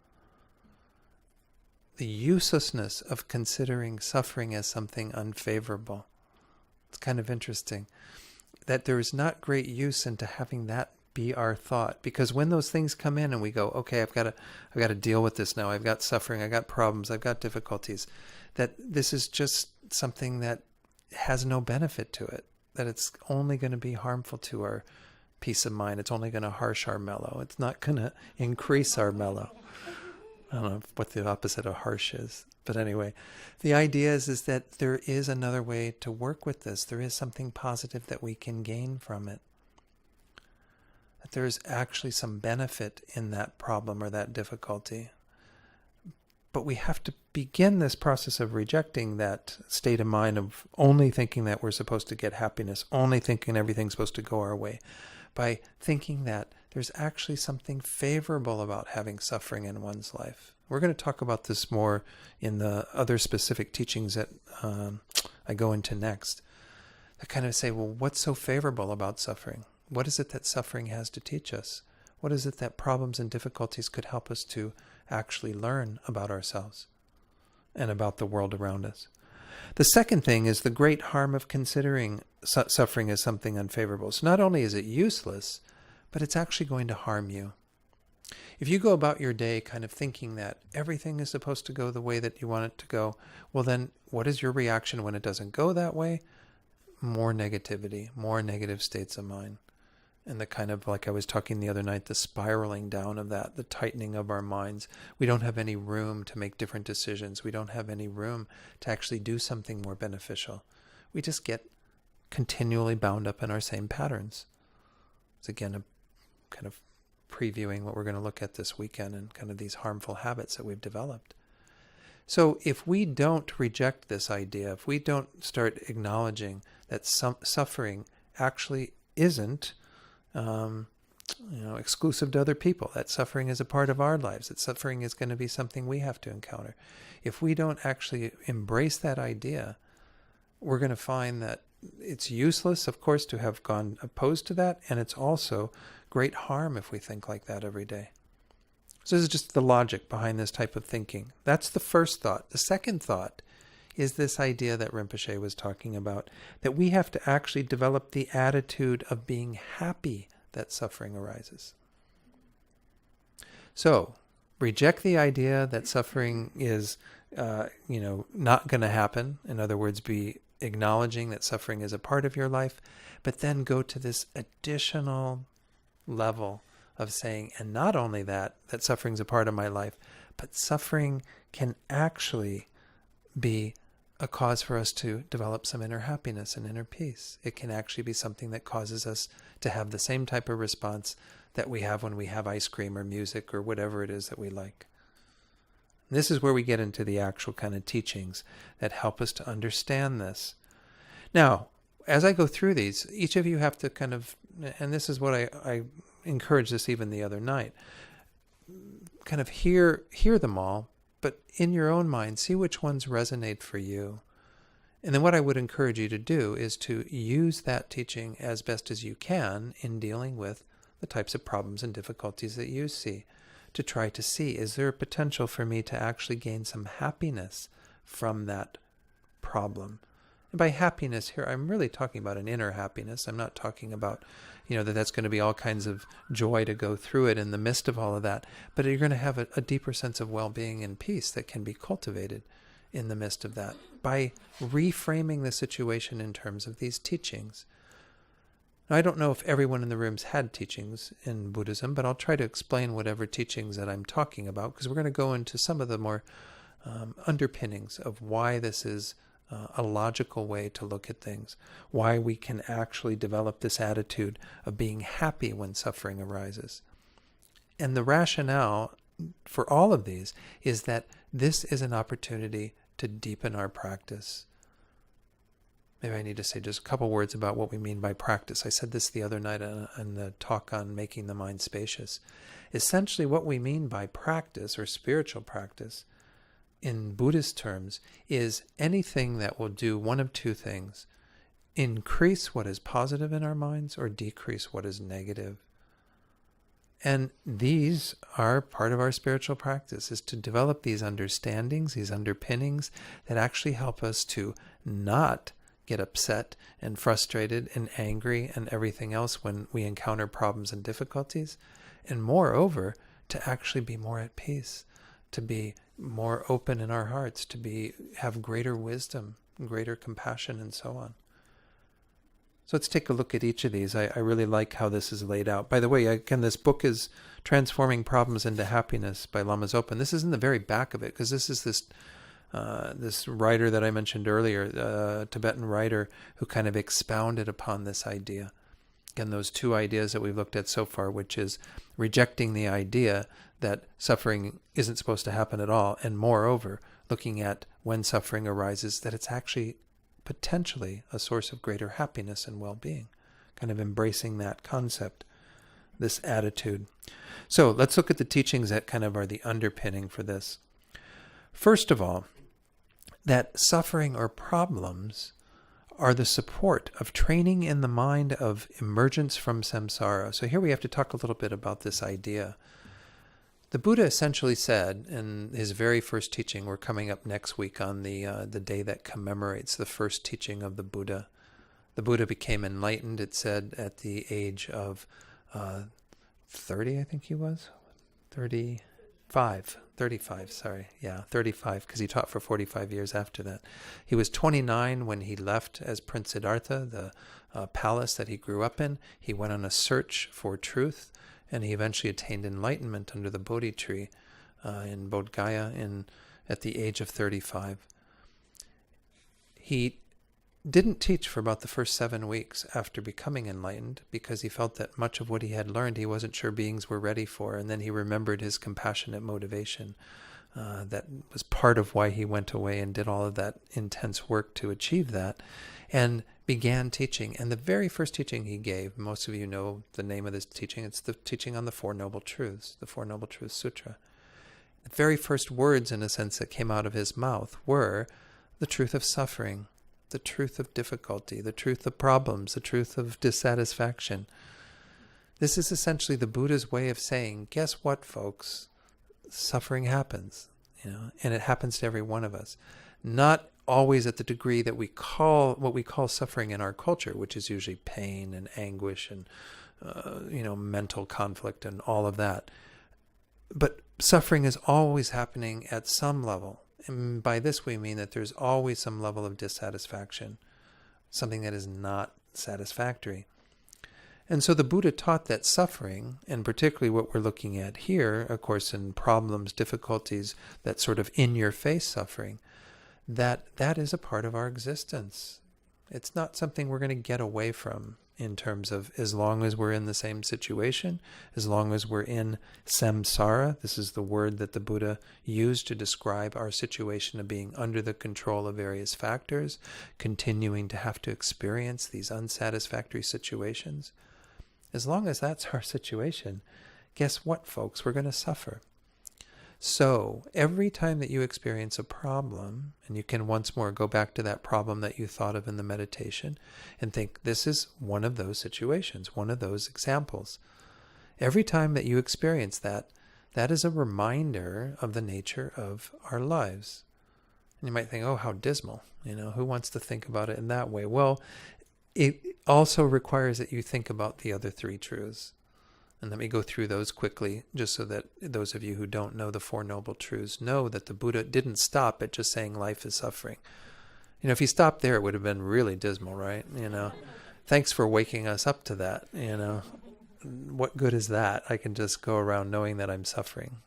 [SPEAKER 1] The uselessness of considering suffering as something unfavorable. It's kind of interesting that there is not great use into having that be our thought, because when those things come in and we go, okay, I've got to deal with this now. I've got suffering, I've got problems, I've got difficulties. That this is just something that has no benefit to it. That it's only going to be harmful to our peace of mind. It's only going to harsh our mellow. It's not going to increase our mellow. I don't know what the opposite of harsh is. But anyway, the idea is that there is another way to work with this. There is something positive that we can gain from it. That there is actually some benefit in that problem or that difficulty. But we have to begin this process of rejecting that state of mind of only thinking that we're supposed to get happiness, only thinking everything's supposed to go our way, by thinking that there's actually something favorable about having suffering in one's life. We're going to talk about this more in the other specific teachings that I go into next. I kind of say, well, what's so favorable about suffering? What is it that suffering has to teach us? What is it that problems and difficulties could help us to actually learn about ourselves and about the world around us? The second thing is the great harm of considering suffering as something unfavorable. So not only is it useless, but it's actually going to harm you. If you go about your day kind of thinking that everything is supposed to go the way that you want it to go, well then what is your reaction when it doesn't go that way? More negativity, more negative states of mind. And the kind of, like I was talking the other night, the spiraling down of that, the tightening of our minds. We don't have any room to make different decisions. We don't have any room to actually do something more beneficial. We just get continually bound up in our same patterns. It's again a kind of previewing what we're going to look at this weekend and kind of these harmful habits that we've developed. So if we don't reject this idea, if we don't start acknowledging that suffering actually isn't exclusive to other people, that suffering is a part of our lives, that suffering is going to be something we have to encounter. If we don't actually embrace that idea, we're going to find that it's useless, of course, to have gone opposed to that, and it's also great harm if we think like that every day. So this is just the logic behind this type of thinking. That's the first thought. The second thought is this idea that Rinpoche was talking about, that we have to actually develop the attitude of being happy that suffering arises. So, reject the idea that suffering is, not going to happen. In other words, be acknowledging that suffering is a part of your life, but then go to this additional level of saying, and not only that suffering is a part of my life, but suffering can actually be a cause for us to develop some inner happiness and inner peace. It can actually be something that causes us to have the same type of response that we have when we have ice cream or music or whatever it is that we like. And this is where we get into the actual kind of teachings that help us to understand this. Now, as I go through these, each of you have to kind of, and this is what I encouraged this even the other night, kind of hear them all, but in your own mind, see which ones resonate for you. And then what I would encourage you to do is to use that teaching as best as you can in dealing with the types of problems and difficulties that you see, to try to see, is there a potential for me to actually gain some happiness from that problem? And by happiness here, I'm really talking about an inner happiness. I'm not talking about, that's going to be all kinds of joy to go through it in the midst of all of that. But you're going to have a deeper sense of well-being and peace that can be cultivated in the midst of that by reframing the situation in terms of these teachings. Now, I don't know if everyone in the room's had teachings in Buddhism, but I'll try to explain whatever teachings that I'm talking about, because we're going to go into some of the more underpinnings of why this is a logical way to look at things, why we can actually develop this attitude of being happy when suffering arises. And the rationale for all of these is that this is an opportunity to deepen our practice. Maybe I need to say just a couple words about what we mean by practice. I said this the other night in the talk on making the mind spacious. Essentially, what we mean by practice or spiritual practice in Buddhist terms is anything that will do one of two things: increase what is positive in our minds or decrease what is negative. And these are part of our spiritual practice, is to develop these understandings, these underpinnings that actually help us to not get upset and frustrated and angry and everything else when we encounter problems and difficulties, and moreover, to actually be more at peace, to be more open in our hearts, to have greater wisdom, greater compassion, and so on. So let's take a look at each of these. I really like how this is laid out. By the way, again, this book is Transforming Problems into Happiness by Lama Zopa. This is in the very back of it, because this is this writer that I mentioned earlier, a Tibetan writer who kind of expounded upon this idea. Again, those two ideas that we've looked at so far, which is rejecting the idea that suffering isn't supposed to happen at all, and moreover, looking at when suffering arises, that it's actually potentially a source of greater happiness and well-being, kind of embracing that concept, this attitude. So let's look at the teachings that kind of are the underpinning for this. First of all, that suffering or problems are the support of training in the mind of emergence from samsara. So here we have to talk a little bit about this idea. The Buddha essentially said in his very first teaching, we're coming up next week on the day that commemorates the first teaching of the Buddha. The Buddha became enlightened, it said, at the age of 30, I think he was. 35, because he taught for 45 years after that. He was 29 when he left as Prince Siddhartha, the palace that he grew up in. He went on a search for truth, and he eventually attained enlightenment under the Bodhi tree in Bodh Gaya at the age of 35. He didn't teach for about the first 7 weeks after becoming enlightened, because he felt that much of what he had learned he wasn't sure beings were ready for, and then he remembered his compassionate motivation. That was part of why he went away and did all of that intense work to achieve that, and began teaching. And the very first teaching he gave, most of you know the name of this teaching, it's the teaching on the Four Noble Truths, the Four Noble Truths Sutra. The very first words, in a sense, that came out of his mouth were the truth of suffering, the truth of difficulty, the truth of problems, the truth of dissatisfaction. This is essentially the Buddha's way of saying, guess what, folks? Suffering happens, and it happens to every one of us. Not always at the degree that we call what we call suffering in our culture, which is usually pain and anguish and mental conflict and all of that. But suffering is always happening at some level. And by this we mean that there's always some level of dissatisfaction. something that is not satisfactory. And so the Buddha taught that suffering, and particularly what we're looking at here, of course, in problems, difficulties, that sort of in-your-face suffering, that is a part of our existence. It's not something we're going to get away from in terms of as long as we're in the same situation, as long as we're in samsara. This is the word that the Buddha used to describe our situation of being under the control of various factors, continuing to have to experience these unsatisfactory situations. As long as that's our situation, guess what, folks? We're going to suffer. So every time that you experience a problem, and you can once more go back to that problem that you thought of in the meditation and think, this is one of those situations, one of those examples. Every time that you experience that, that is a reminder of the nature of our lives. And you might think, oh, how dismal. Who wants to think about it in that way? Well, it also requires that you think about the other three truths. And let me go through those quickly, just so that those of you who don't know the Four Noble Truths know that the Buddha didn't stop at just saying life is suffering. If he stopped there, it would have been really dismal, right? Thanks for waking us up to that. What good is that? I can just go around knowing that I'm suffering.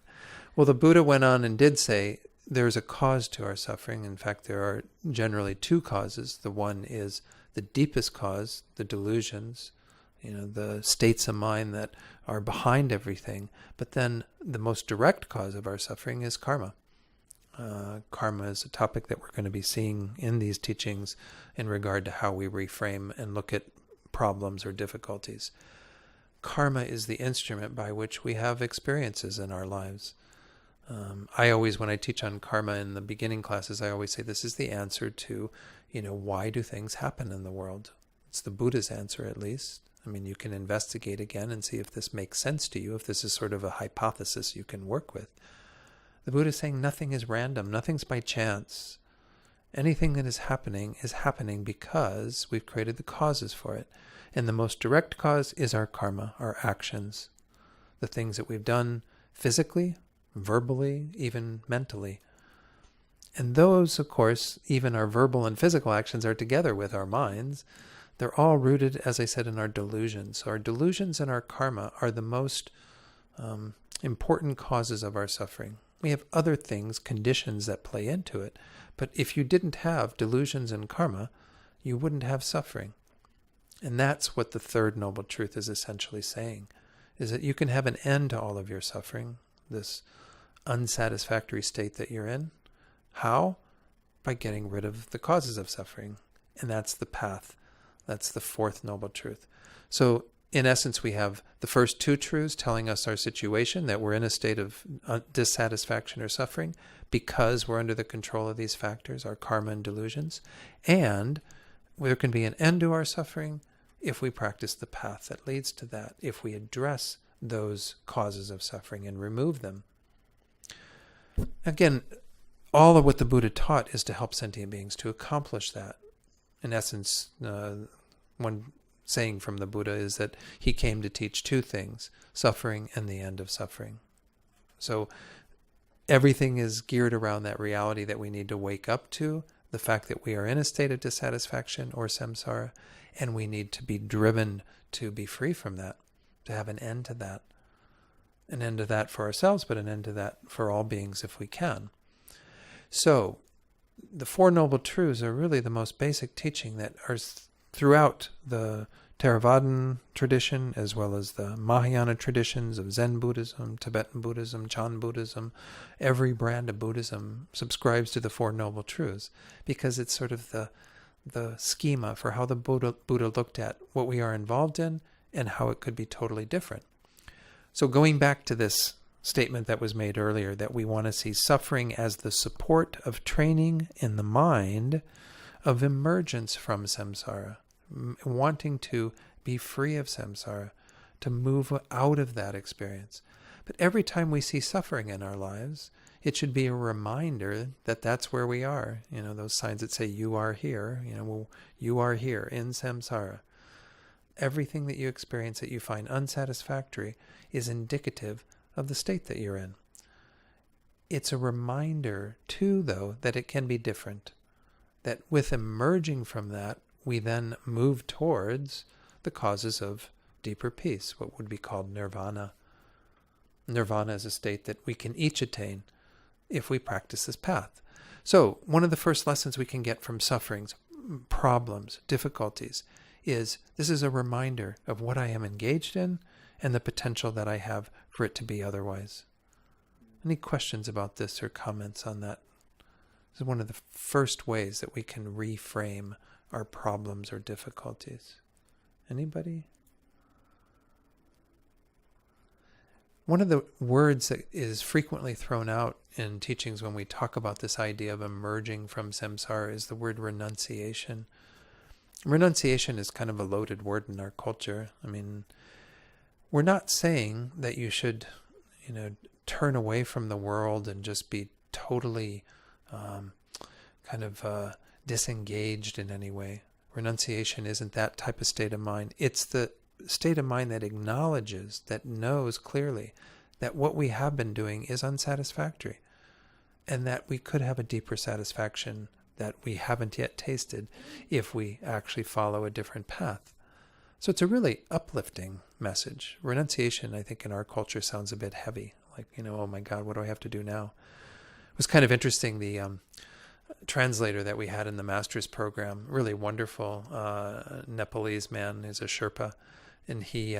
[SPEAKER 1] Well, the Buddha went on and did say there's a cause to our suffering. In fact, there are generally two causes. The one is the deepest cause, the delusions, the states of mind that are behind everything. But then the most direct cause of our suffering is karma. Karma is a topic that we're going to be seeing in these teachings in regard to how we reframe and look at problems or difficulties. Karma is the instrument by which we have experiences in our lives. I always, when I teach on karma in the beginning classes, I always say this is the answer to, why do things happen in the world? It's the Buddha's answer, at least. You can investigate again and see if this makes sense to you, if this is sort of a hypothesis you can work with. The Buddha is saying nothing is random, nothing's by chance. Anything that is happening because we've created the causes for it. And the most direct cause is our karma, our actions, the things that we've done physically, verbally, even mentally. And those, of course, even our verbal and physical actions are together with our minds. They're all rooted, as I said, in our delusions. So our delusions and our karma are the most important causes of our suffering. We have other things, conditions that play into it. But if you didn't have delusions and karma, you wouldn't have suffering. And that's what the third noble truth is essentially saying, is that you can have an end to all of your suffering, this unsatisfactory state that you're in. How? By getting rid of the causes of suffering. And that's the path. That's the fourth noble truth. So in essence, we have the first two truths telling us our situation, that we're in a state of dissatisfaction or suffering because we're under the control of these factors, our karma and delusions. And there can be an end to our suffering if we practice the path that leads to that, if we address those causes of suffering and remove them. Again, all of what the Buddha taught is to help sentient beings to accomplish that. In essence, one saying from the Buddha is that he came to teach two things, suffering and the end of suffering. So everything is geared around that reality that we need to wake up to, the fact that we are in a state of dissatisfaction or samsara, and we need to be driven to be free from that, to have an end to that. An end to that for ourselves, but an end to that for all beings if we can. So the Four Noble Truths are really the most basic teaching that are throughout the Theravadan tradition, as well as the Mahayana traditions of Zen Buddhism, Tibetan Buddhism, Chan Buddhism. Every brand of Buddhism subscribes to the Four Noble Truths because it's sort of the schema for how the Buddha looked at what we are involved in and how it could be totally different. So going back to this statement that was made earlier, that we want to see suffering as the support of training in the mind of emergence from samsara, wanting to be free of samsara, to move out of that experience. But every time we see suffering in our lives, it should be a reminder that that's where we are. Those signs that say you are here, you are here in samsara. Everything that you experience that you find unsatisfactory is indicative of the state that you're in. It's a reminder, too, though, that it can be different. That with emerging from that, we then move towards the causes of deeper peace, what would be called nirvana. Nirvana is a state that we can each attain if we practice this path. So, one of the first lessons we can get from sufferings, problems, difficulties, is this is a reminder of what I am engaged in and the potential that I have for it to be otherwise. Any questions about this or comments on that? This is one of the first ways that we can reframe our problems or difficulties. Anybody? One of the words that is frequently thrown out in teachings when we talk about this idea of emerging from samsara is the word renunciation. Renunciation is kind of a loaded word in our culture. I mean, we're not saying that you should, turn away from the world and just be totally disengaged in any way. Renunciation isn't that type of state of mind. It's the state of mind that acknowledges, that knows clearly that what we have been doing is unsatisfactory and that we could have a deeper satisfaction that we haven't yet tasted if we actually follow a different path. So it's a really uplifting message. Renunciation, I think, in our culture sounds a bit heavy. Like, oh my God, what do I have to do now? It was kind of interesting, the translator that we had in the master's program, really wonderful Nepalese man, is a Sherpa, and he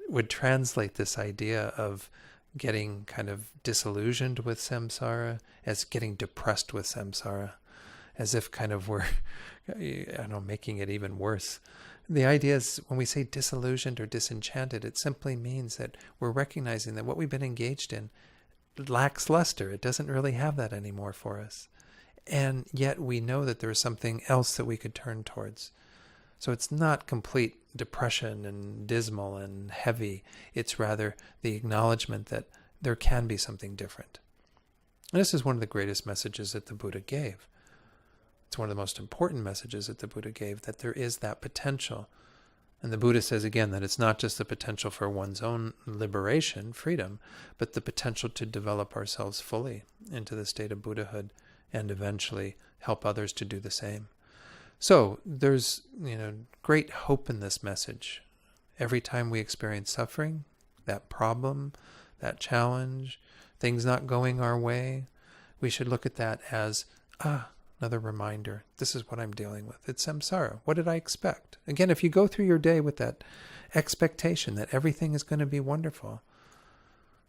[SPEAKER 1] would translate this idea of getting kind of disillusioned with samsara as getting depressed with samsara, as if kind of we're, making it even worse. The idea is when we say disillusioned or disenchanted, it simply means that we're recognizing that what we've been engaged in lacks luster. It doesn't really have that anymore for us. And yet we know that there's something else that we could turn towards. So it's not complete depression and dismal and heavy. It's rather the acknowledgement that there can be something different. And this is one of the greatest messages that the Buddha gave. It's one of the most important messages that the Buddha gave, that there is that potential. And the Buddha says again that it's not just the potential for one's own liberation, freedom, but the potential to develop ourselves fully into the state of Buddhahood and eventually help others to do the same. So there's, great hope in this message. Every time we experience suffering, that problem, that challenge, things not going our way, we should look at that as, another reminder. This is what I'm dealing with. It's samsara. What did I expect? Again, if you go through your day with that expectation that everything is going to be wonderful,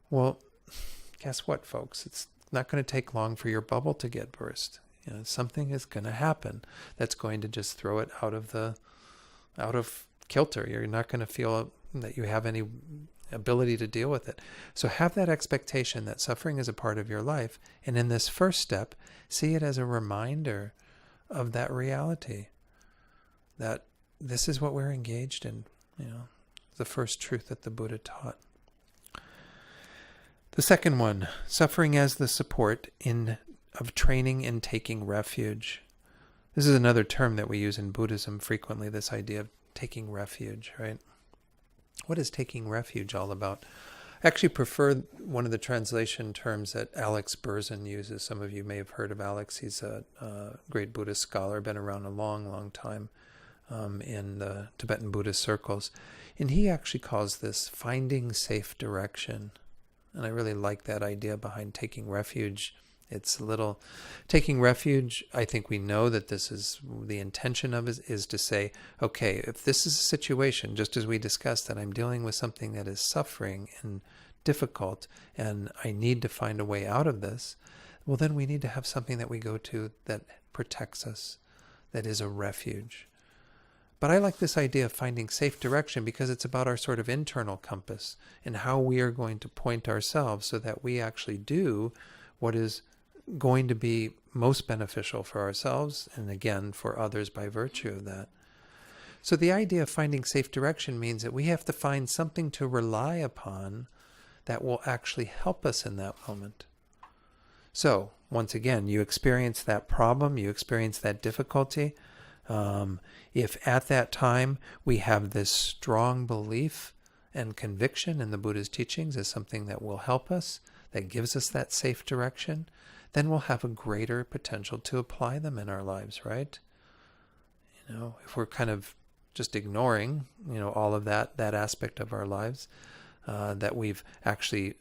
[SPEAKER 1] well, guess what, folks? It's not going to take long for your bubble to get burst. Something is going to happen that's going to just throw it out of kilter. You're not going to feel that you have any ability to deal with it. So have that expectation that suffering is a part of your life. And in this first step, see it as a reminder of that reality, that this is what we're engaged in, the first truth that the Buddha taught. The second one, suffering as the support of training and taking refuge. This is another term that we use in Buddhism frequently, this idea of taking refuge, right? What is taking refuge all about? I actually prefer one of the translation terms that Alex Berzin uses. Some of you may have heard of Alex. He's a great Buddhist scholar, been around a long, long time in the Tibetan Buddhist circles. And he actually calls this finding safe direction. And I really like that idea behind taking refuge. It's taking refuge. I think we know that this is the intention of it, is to say, okay, if this is a situation, just as we discussed, that I'm dealing with something that is suffering and difficult, and I need to find a way out of this, well, then we need to have something that we go to that protects us, that is a refuge. But I like this idea of finding safe direction because it's about our sort of internal compass and how we are going to point ourselves so that we actually do what is going to be most beneficial for ourselves and again for others by virtue of that. So the idea of finding safe direction means that we have to find something to rely upon that will actually help us in that moment. So once again, you experience that problem, you experience that difficulty. If at that time we have this strong belief and conviction in the Buddha's teachings as something that will help us, that gives us that safe direction, then we'll have a greater potential to apply them in our lives, right? If we're kind of just ignoring, all of that aspect of our lives, that we've actually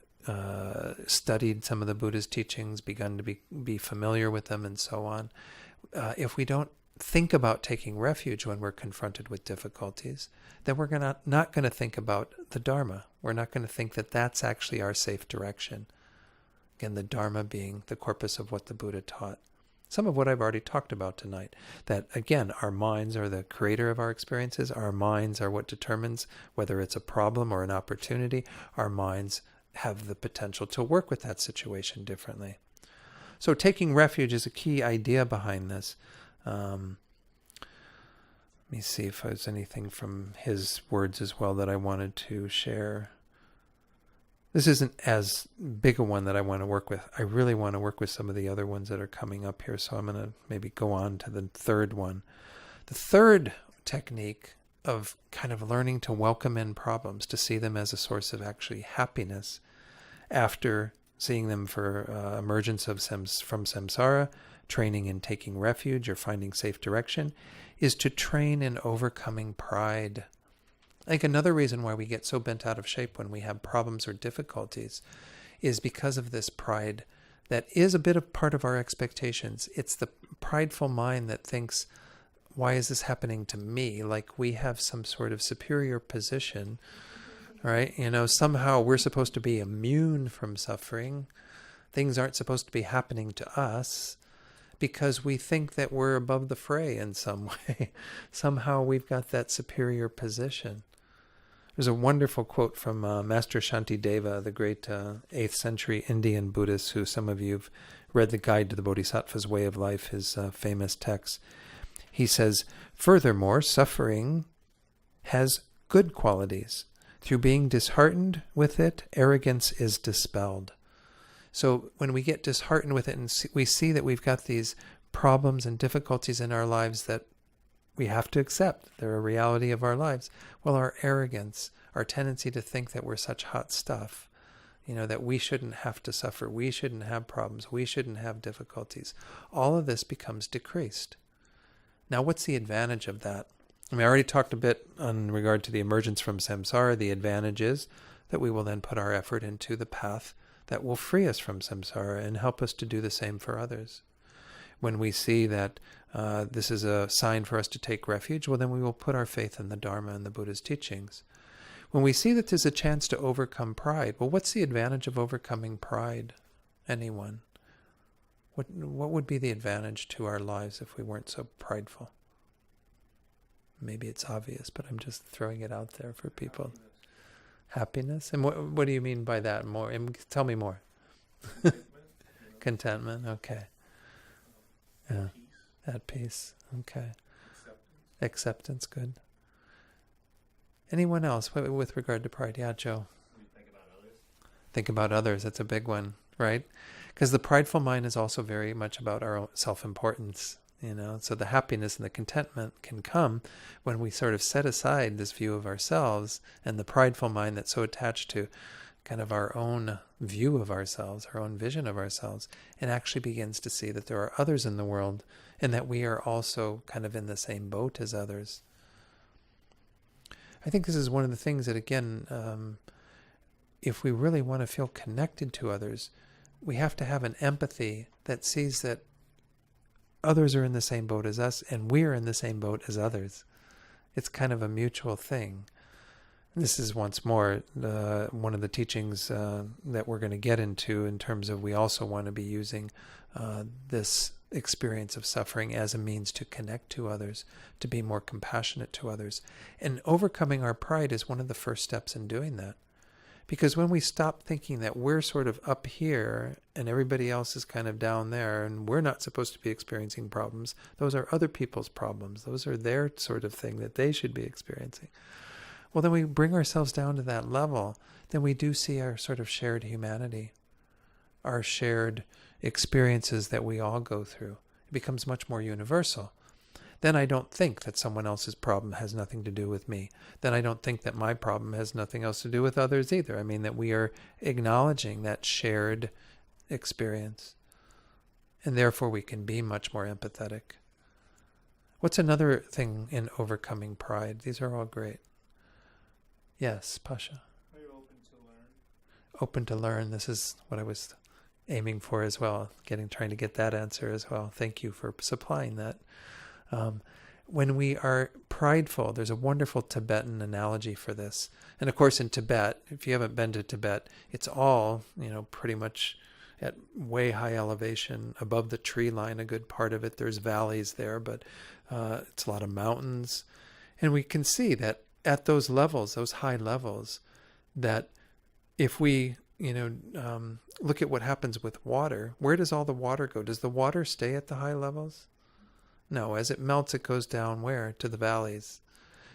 [SPEAKER 1] studied some of the Buddha's teachings, begun to be familiar with them, and so on. If we don't think about taking refuge when we're confronted with difficulties, then we're not going to think about the Dharma. We're not going to think that that's actually our safe direction. Again, the Dharma being the corpus of what the Buddha taught. Some of what I've already talked about tonight. That, again, our minds are the creator of our experiences. Our minds are what determines whether it's a problem or an opportunity. Our minds have the potential to work with that situation differently. So taking refuge is a key idea behind this. Let me see if there's anything from his words as well that I wanted to share. This isn't as big a one that I want to work with. I really want to work with some of the other ones that are coming up here, so I'm going to maybe go on to the third one. The third technique of kind of learning to welcome in problems, to see them as a source of actually happiness after seeing them for emergence from samsara, training in taking refuge or finding safe direction, is to train in overcoming pride. I think another reason why we get so bent out of shape when we have problems or difficulties is because of this pride that is a bit of part of our expectations. It's the prideful mind that thinks, why is this happening to me? Like we have some sort of superior position, right? Somehow we're supposed to be immune from suffering. Things aren't supposed to be happening to us because we think that we're above the fray in some way. Somehow we've got that superior position. There's a wonderful quote from Master Shantideva, the great 8th century Indian Buddhist, who some of you have read the Guide to the Bodhisattva's Way of Life, his famous text. He says, "Furthermore, suffering has good qualities. Through being disheartened with it, arrogance is dispelled." So when we get disheartened with it and we see that we've got these problems and difficulties in our lives that we have to accept, they're a reality of our lives. Well, our arrogance, our tendency to think that we're such hot stuff, that we shouldn't have to suffer, we shouldn't have problems, we shouldn't have difficulties. All of this becomes decreased. Now, what's the advantage of that? I already talked a bit on regard to the emergence from samsara. The advantage is that we will then put our effort into the path that will free us from samsara and help us to do the same for others. When we see that this is a sign for us to take refuge, well, then we will put our faith in the Dharma and the Buddha's teachings. When we see that there's a chance to overcome pride, well, what's the advantage of overcoming pride? Anyone? What would be the advantage to our lives if we weren't so prideful? Maybe it's obvious, but I'm just throwing it out there for people. Happiness? And what do you mean by that? More? Tell me more. Contentment. Okay. Yeah. At peace. Okay. Acceptance. Good. Anyone else with regard to pride? Yeah, Joe.
[SPEAKER 5] Think about others.
[SPEAKER 1] Think about others. That's a big one, right? Because the prideful mind is also very much about our own self-importance. So the happiness and the contentment can come when we sort of set aside this view of ourselves, and the prideful mind that's so attached to kind of our own view of ourselves, our own vision of ourselves, and actually begins to see that there are others in the world and that we are also kind of in the same boat as others. I think this is one of the things that, again, if we really want to feel connected to others, we have to have an empathy that sees that others are in the same boat as us, and we're in the same boat as others. It's kind of a mutual thing. This is once more one of the teachings that we're going to get into in terms of we also want to be using this experience of suffering as a means to connect to others, to be more compassionate to others. And overcoming our pride is one of the first steps in doing that. Because when we stop thinking that we're sort of up here and everybody else is kind of down there and we're not supposed to be experiencing problems, those are other people's problems. Those are their sort of thing that they should be experiencing. Well, then we bring ourselves down to that level. Then we do see our sort of shared humanity, our shared experiences that we all go through. It becomes much more universal. Then I don't think that someone else's problem has nothing to do with me. Then I don't think that my problem has nothing else to do with others either. I mean, that we are acknowledging that shared experience. And therefore we can be much more empathetic. What's another thing in overcoming pride? These are all great. Yes, Pasha.
[SPEAKER 5] Are you open to learn?
[SPEAKER 1] Open to learn. This is what I was aiming for as well, trying to get that answer as well. Thank you for supplying that. When we are prideful, there's a wonderful Tibetan analogy for this. And of course in Tibet, if you haven't been to Tibet, it's all, pretty much at way high elevation, above the tree line, a good part of it. There's valleys there, but it's a lot of mountains. And we can see that at those levels, those high levels, that if we look at what happens with water, where does all the water go? Does the water stay at the high levels? No, as it melts, it goes down where? To the valleys.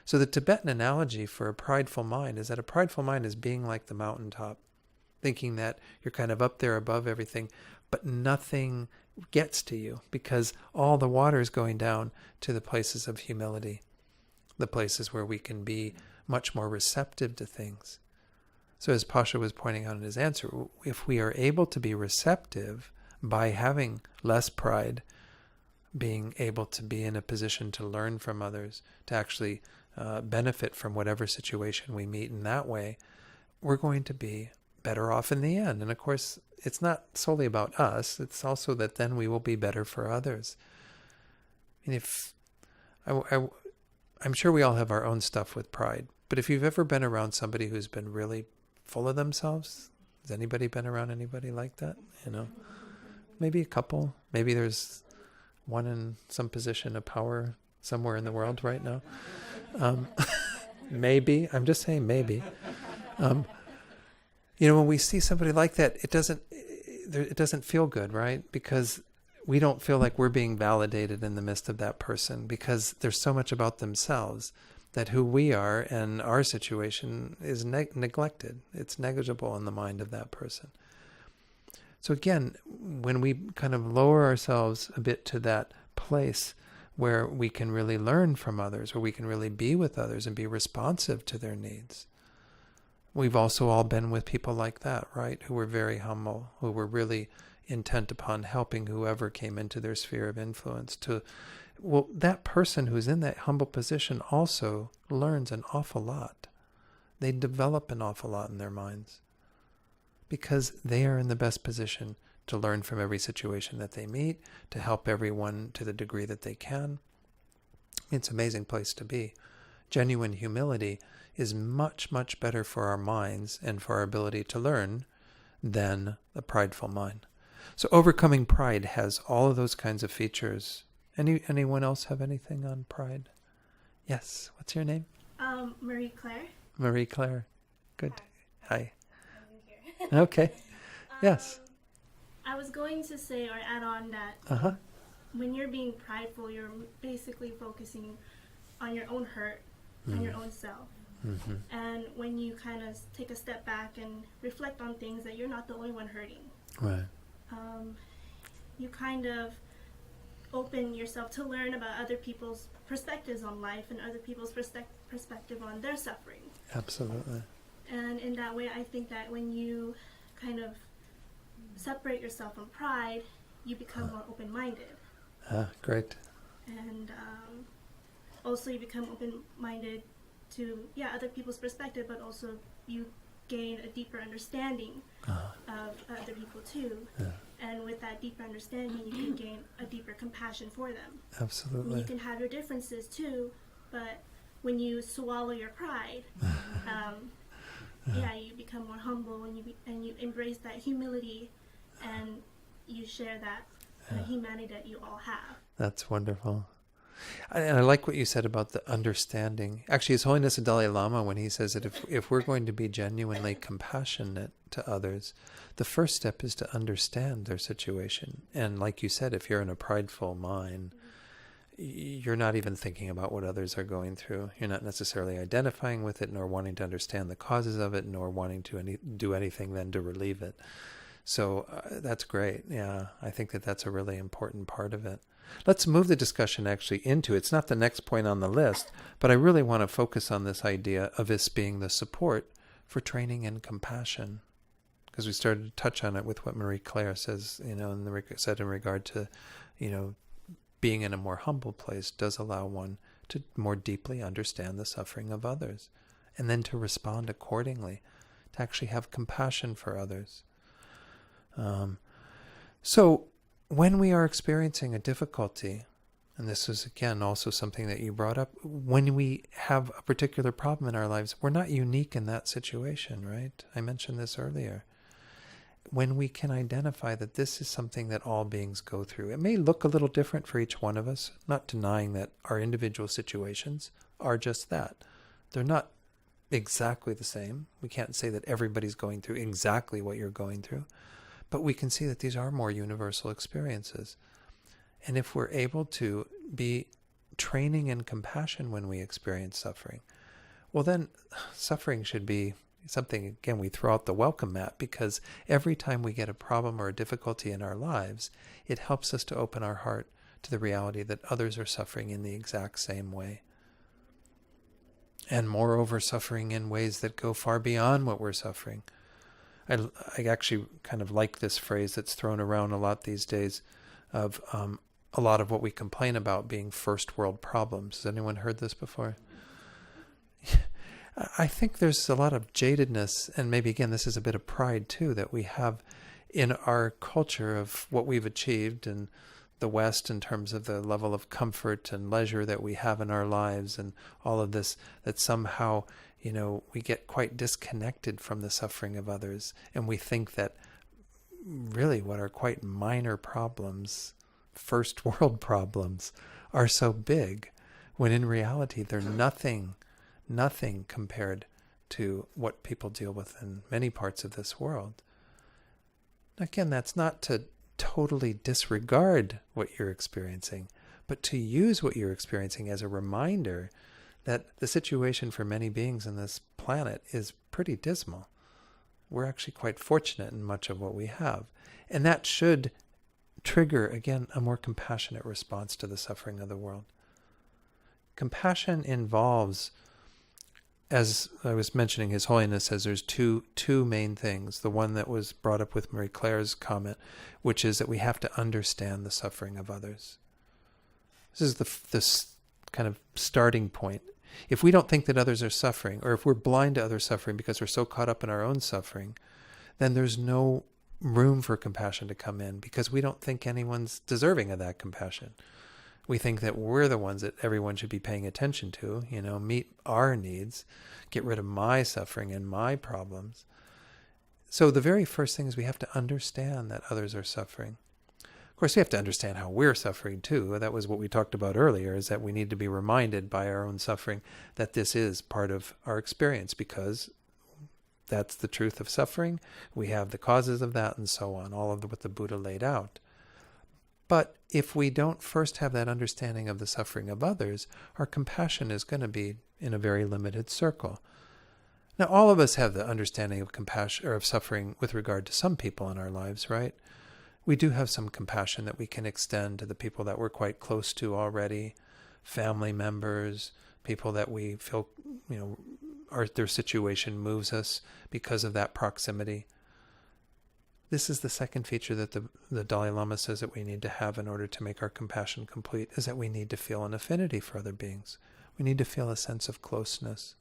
[SPEAKER 1] So the Tibetan analogy for a prideful mind is that a prideful mind is being like the mountaintop, thinking that you're kind of up there above everything, but nothing gets to you because all the water is going down to the places of humility, the places where we can be much more receptive to things. So as Pasha was pointing out in his answer, if we are able to be receptive by having less pride, being able to be in a position to learn from others, to actually benefit from whatever situation we meet in that way, we're going to be better off in the end. And of course, it's not solely about us, it's also that then we will be better for others. And I'm sure we all have our own stuff with pride, but if you've ever been around somebody who's been really full of themselves, has anybody been around anybody like that? Maybe a couple, maybe there's one in some position of power somewhere in the world right now. Maybe, I'm just saying maybe. When we see somebody like that, it doesn't feel good, right? Because we don't feel like we're being validated in the midst of that person because there's so much about themselves that who we are and our situation is neglected. It's negligible in the mind of that person. So again, when we kind of lower ourselves a bit to that place where we can really learn from others, where we can really be with others and be responsive to their needs. We've also all been with people like that, right? Who were very humble, who were really intent upon helping whoever came into their sphere of influence. That person who's in that humble position also learns an awful lot. They develop an awful lot in their minds, because they are in the best position to learn from every situation that they meet, to help everyone to the degree that they can. It's an amazing place to be. Genuine humility is much, much better for our minds and for our ability to learn than a prideful mind. So overcoming pride has all of those kinds of features. Anyone else have anything on pride? Yes. What's your name?
[SPEAKER 6] Marie Claire.
[SPEAKER 1] Marie Claire. Good. Hi.
[SPEAKER 6] I'm here.
[SPEAKER 1] Okay. Yes.
[SPEAKER 6] I was going to say or add on that when you're being prideful, you're basically focusing on your own hurt and your own self.
[SPEAKER 1] Mm-hmm.
[SPEAKER 6] And when you kind of take a step back and reflect on things that you're not the only one hurting,
[SPEAKER 1] Right.
[SPEAKER 6] You kind of open yourself to learn about other people's perspectives on life and other people's perspective on their suffering.
[SPEAKER 1] Absolutely.
[SPEAKER 6] And in that way, I think that when you kind of separate yourself from pride, you become more open-minded.
[SPEAKER 1] Great.
[SPEAKER 6] And also you become open-minded to other people's perspective, but also you gain a deeper understanding of other people too.
[SPEAKER 1] Yeah.
[SPEAKER 6] And with that deeper understanding, you can gain a deeper compassion for them.
[SPEAKER 1] Absolutely.
[SPEAKER 6] You can have your differences too, but when you swallow your pride, you become more humble, and you embrace that humility, and you share that humanity that you all have.
[SPEAKER 1] That's wonderful. And I like what you said about the understanding. Actually, His Holiness the Dalai Lama, when he says that if we're going to be genuinely compassionate to others, the first step is to understand their situation. And like you said, if you're in a prideful mind, you're not even thinking about what others are going through. You're not necessarily identifying with it, nor wanting to understand the causes of it, nor wanting to do anything then to relieve it. So that's great. Yeah, I think that's a really important part of it. Let's move the discussion actually into, it's not the next point on the list, but I really want to focus on this idea of this being the support for training in compassion. Because we started to touch on it with what Marie Claire says, said in regard to, being in a more humble place does allow one to more deeply understand the suffering of others, and then to respond accordingly, to actually have compassion for others. So when we are experiencing a difficulty, and this is again also something that you brought up, when we have a particular problem in our lives, we're not unique in that situation, right? I mentioned this earlier. When we can identify that this is something that all beings go through, it may look a little different for each one of us, not denying that our individual situations are just that. They're not exactly the same. We can't say that everybody's going through exactly what you're going through, but we can see that these are more universal experiences. And if we're able to be training in compassion when we experience suffering, well then suffering should be something, again, we throw out the welcome mat, because every time we get a problem or a difficulty in our lives, it helps us to open our heart to the reality that others are suffering in the exact same way. And moreover, suffering in ways that go far beyond what we're suffering. I actually kind of like this phrase that's thrown around a lot these days of a lot of what we complain about being first world problems. Has anyone heard this before? I think there's a lot of jadedness, and maybe again this is a bit of pride too, that we have in our culture of what we've achieved in the West in terms of the level of comfort and leisure that we have in our lives and all of this, that somehow, we get quite disconnected from the suffering of others, and we think that really what are quite minor problems, first world problems, are so big, when in reality they're nothing compared to what people deal with in many parts of this world. Again, that's not to totally disregard what you're experiencing, but to use what you're experiencing as a reminder that the situation for many beings on this planet is pretty dismal. We're actually quite fortunate in much of what we have. And that should trigger, again, a more compassionate response to the suffering of the world. Compassion involves, as I was mentioning, His Holiness says there's two main things. The one that was brought up with Marie Claire's comment, which is that we have to understand the suffering of others. This is this kind of starting point. If we don't think that others are suffering, or if we're blind to other suffering because we're so caught up in our own suffering, then there's no room for compassion to come in, because we don't think anyone's deserving of that compassion. We think that we're the ones that everyone should be paying attention to, meet our needs, get rid of my suffering and my problems. So the very first thing is we have to understand that others are suffering. Of course, we have to understand how we're suffering too. That was what we talked about earlier, is that we need to be reminded by our own suffering that this is part of our experience, because that's the truth of suffering. We have the causes of that and so on, all of what the Buddha laid out. But if we don't first have that understanding of the suffering of others, our compassion is going to be in a very limited circle. Now, all of us have the understanding of compassion or of suffering with regard to some people in our lives, right? We do have some compassion that we can extend to the people that we're quite close to already, family members, people that we feel, their situation moves us because of that proximity. This is the second feature that the Dalai Lama says that we need to have in order to make our compassion complete, is that we need to feel an affinity for other beings. We need to feel a sense of closeness.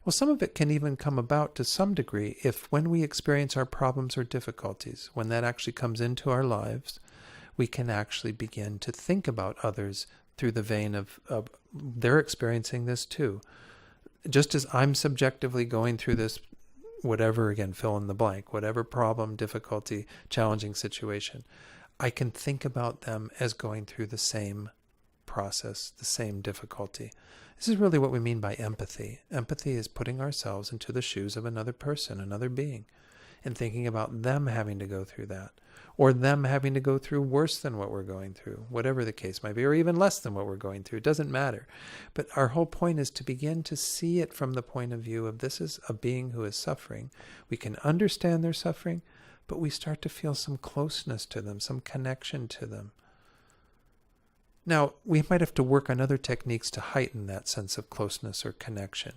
[SPEAKER 1] Well, some of it can even come about to some degree if when we experience our problems or difficulties, when that actually comes into our lives, we can actually begin to think about others through the vein of they're experiencing this too. Just as I'm subjectively going through this, whatever, again, fill in the blank, whatever problem, difficulty, challenging situation, I can think about them as going through the same process, the same difficulty. This is really what we mean by empathy. Empathy is putting ourselves into the shoes of another person, another being, and thinking about them having to go through that, or them having to go through worse than what we're going through, whatever the case might be, or even less than what we're going through. It doesn't matter. But our whole point is to begin to see it from the point of view of this is a being who is suffering. We can understand their suffering, but we start to feel some closeness to them, some connection to them. Now, we might have to work on other techniques to heighten that sense of closeness or connection.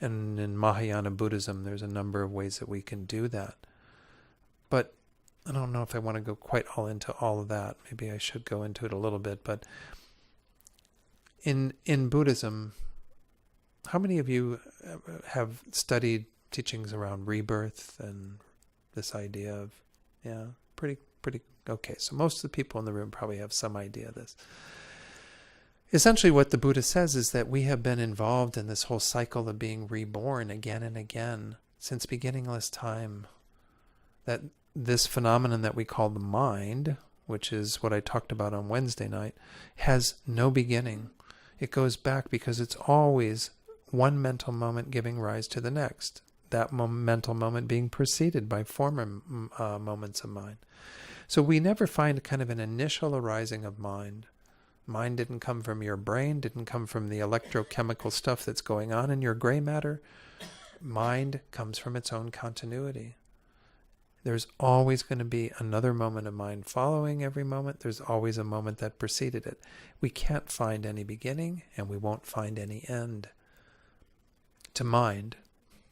[SPEAKER 1] And in Mahayana Buddhism, there's a number of ways that we can do that. But I don't know if I want to go quite all into all of that. Maybe I should go into it a little bit, but in Buddhism, how many of you have studied teachings around rebirth and this idea of, yeah, pretty, okay. So most of the people in the room probably have some idea of this. Essentially what the Buddha says is that we have been involved in this whole cycle of being reborn again and again since beginningless time. That this phenomenon that we call the mind, which is what I talked about on Wednesday night, has no beginning. It goes back because it's always one mental moment giving rise to the next. That mental moment being preceded by former moments of mind. So we never find kind of an initial arising of mind. Mind didn't come from your brain, didn't come from the electrochemical stuff that's going on in your gray matter. Mind comes from its own continuity. There's always going to be another moment of mind following every moment. There's always a moment that preceded it. We can't find any beginning, and we won't find any end. To mind,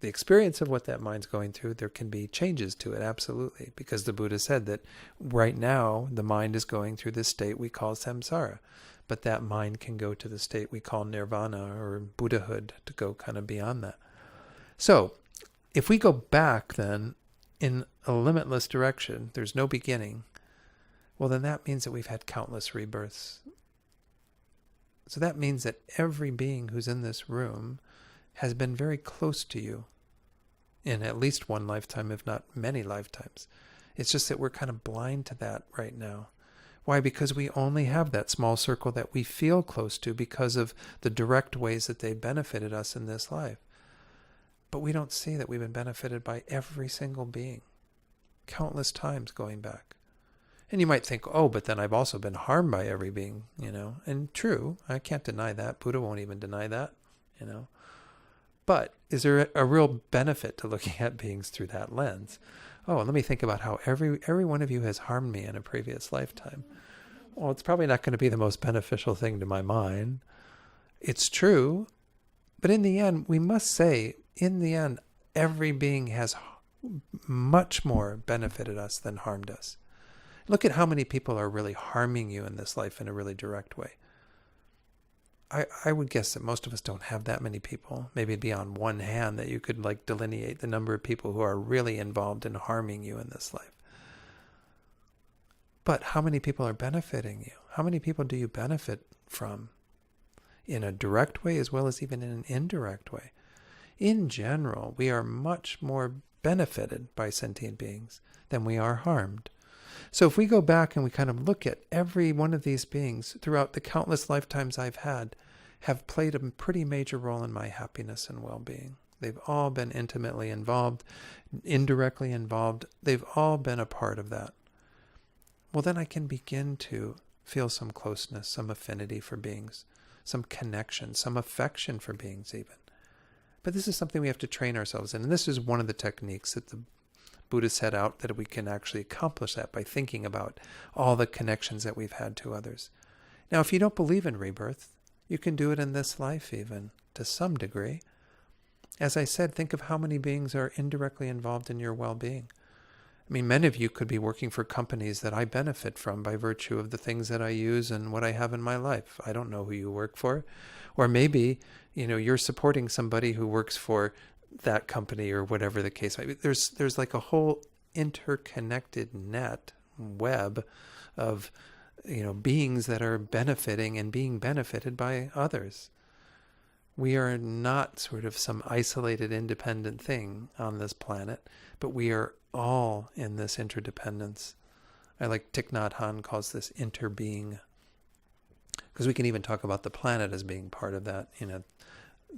[SPEAKER 1] the experience of what that mind's going through, there can be changes to it, absolutely, because the Buddha said that right now the mind is going through this state we call samsara, but that mind can go to the state we call nirvana or Buddhahood, to go kind of beyond that. So, if we go back then in a limitless direction, there's no beginning, well then that means that we've had countless rebirths. So that means that every being who's in this room has been very close to you in at least one lifetime, if not many lifetimes. It's just that we're kind of blind to that right now. Why? Because we only have that small circle that we feel close to because of the direct ways that they benefited us in this life. But we don't see that we've been benefited by every single being, countless times going back. And you might think, oh, but then I've also been harmed by every being, And true, I can't deny that. Buddha won't even deny that, But is there a real benefit to looking at beings through that lens? Oh, let me think about how every one of you has harmed me in a previous lifetime. Well, it's probably not going to be the most beneficial thing to my mind. It's true, but in the end, we must say, in the end, every being has much more benefited us than harmed us. Look at how many people are really harming you in this life in a really direct way. I would guess that most of us don't have that many people. Maybe it'd be on one hand that you could delineate the number of people who are really involved in harming you in this life. But how many people are benefiting you? How many people do you benefit from? In a direct way as well as even in an indirect way. In general, we are much more benefited by sentient beings than we are harmed. So if we go back and we kind of look at every one of these beings throughout the countless lifetimes I've had, have played a pretty major role in my happiness and well-being. They've all been intimately involved, indirectly involved. They've all been a part of that. Well, then I can begin to feel some closeness, some affinity for beings, some connection, some affection for beings even. But this is something we have to train ourselves in. And this is one of the techniques that the Buddha set out, that we can actually accomplish that by thinking about all the connections that we've had to others. Now, if you don't believe in rebirth, you can do it in this life even, to some degree. As I said, think of how many beings are indirectly involved in your well-being. I mean, many of you could be working for companies that I benefit from by virtue of the things that I use and what I have in my life. I don't know who you work for. Or maybe, you're supporting somebody who works for that company or whatever the case might be. There's like a whole interconnected web of beings that are benefiting and being benefited by others. We are not sort of some isolated independent thing on this planet, but we are all in this interdependence. I like Thich Nhat Hanh calls this interbeing, because we can even talk about the planet as being part of that,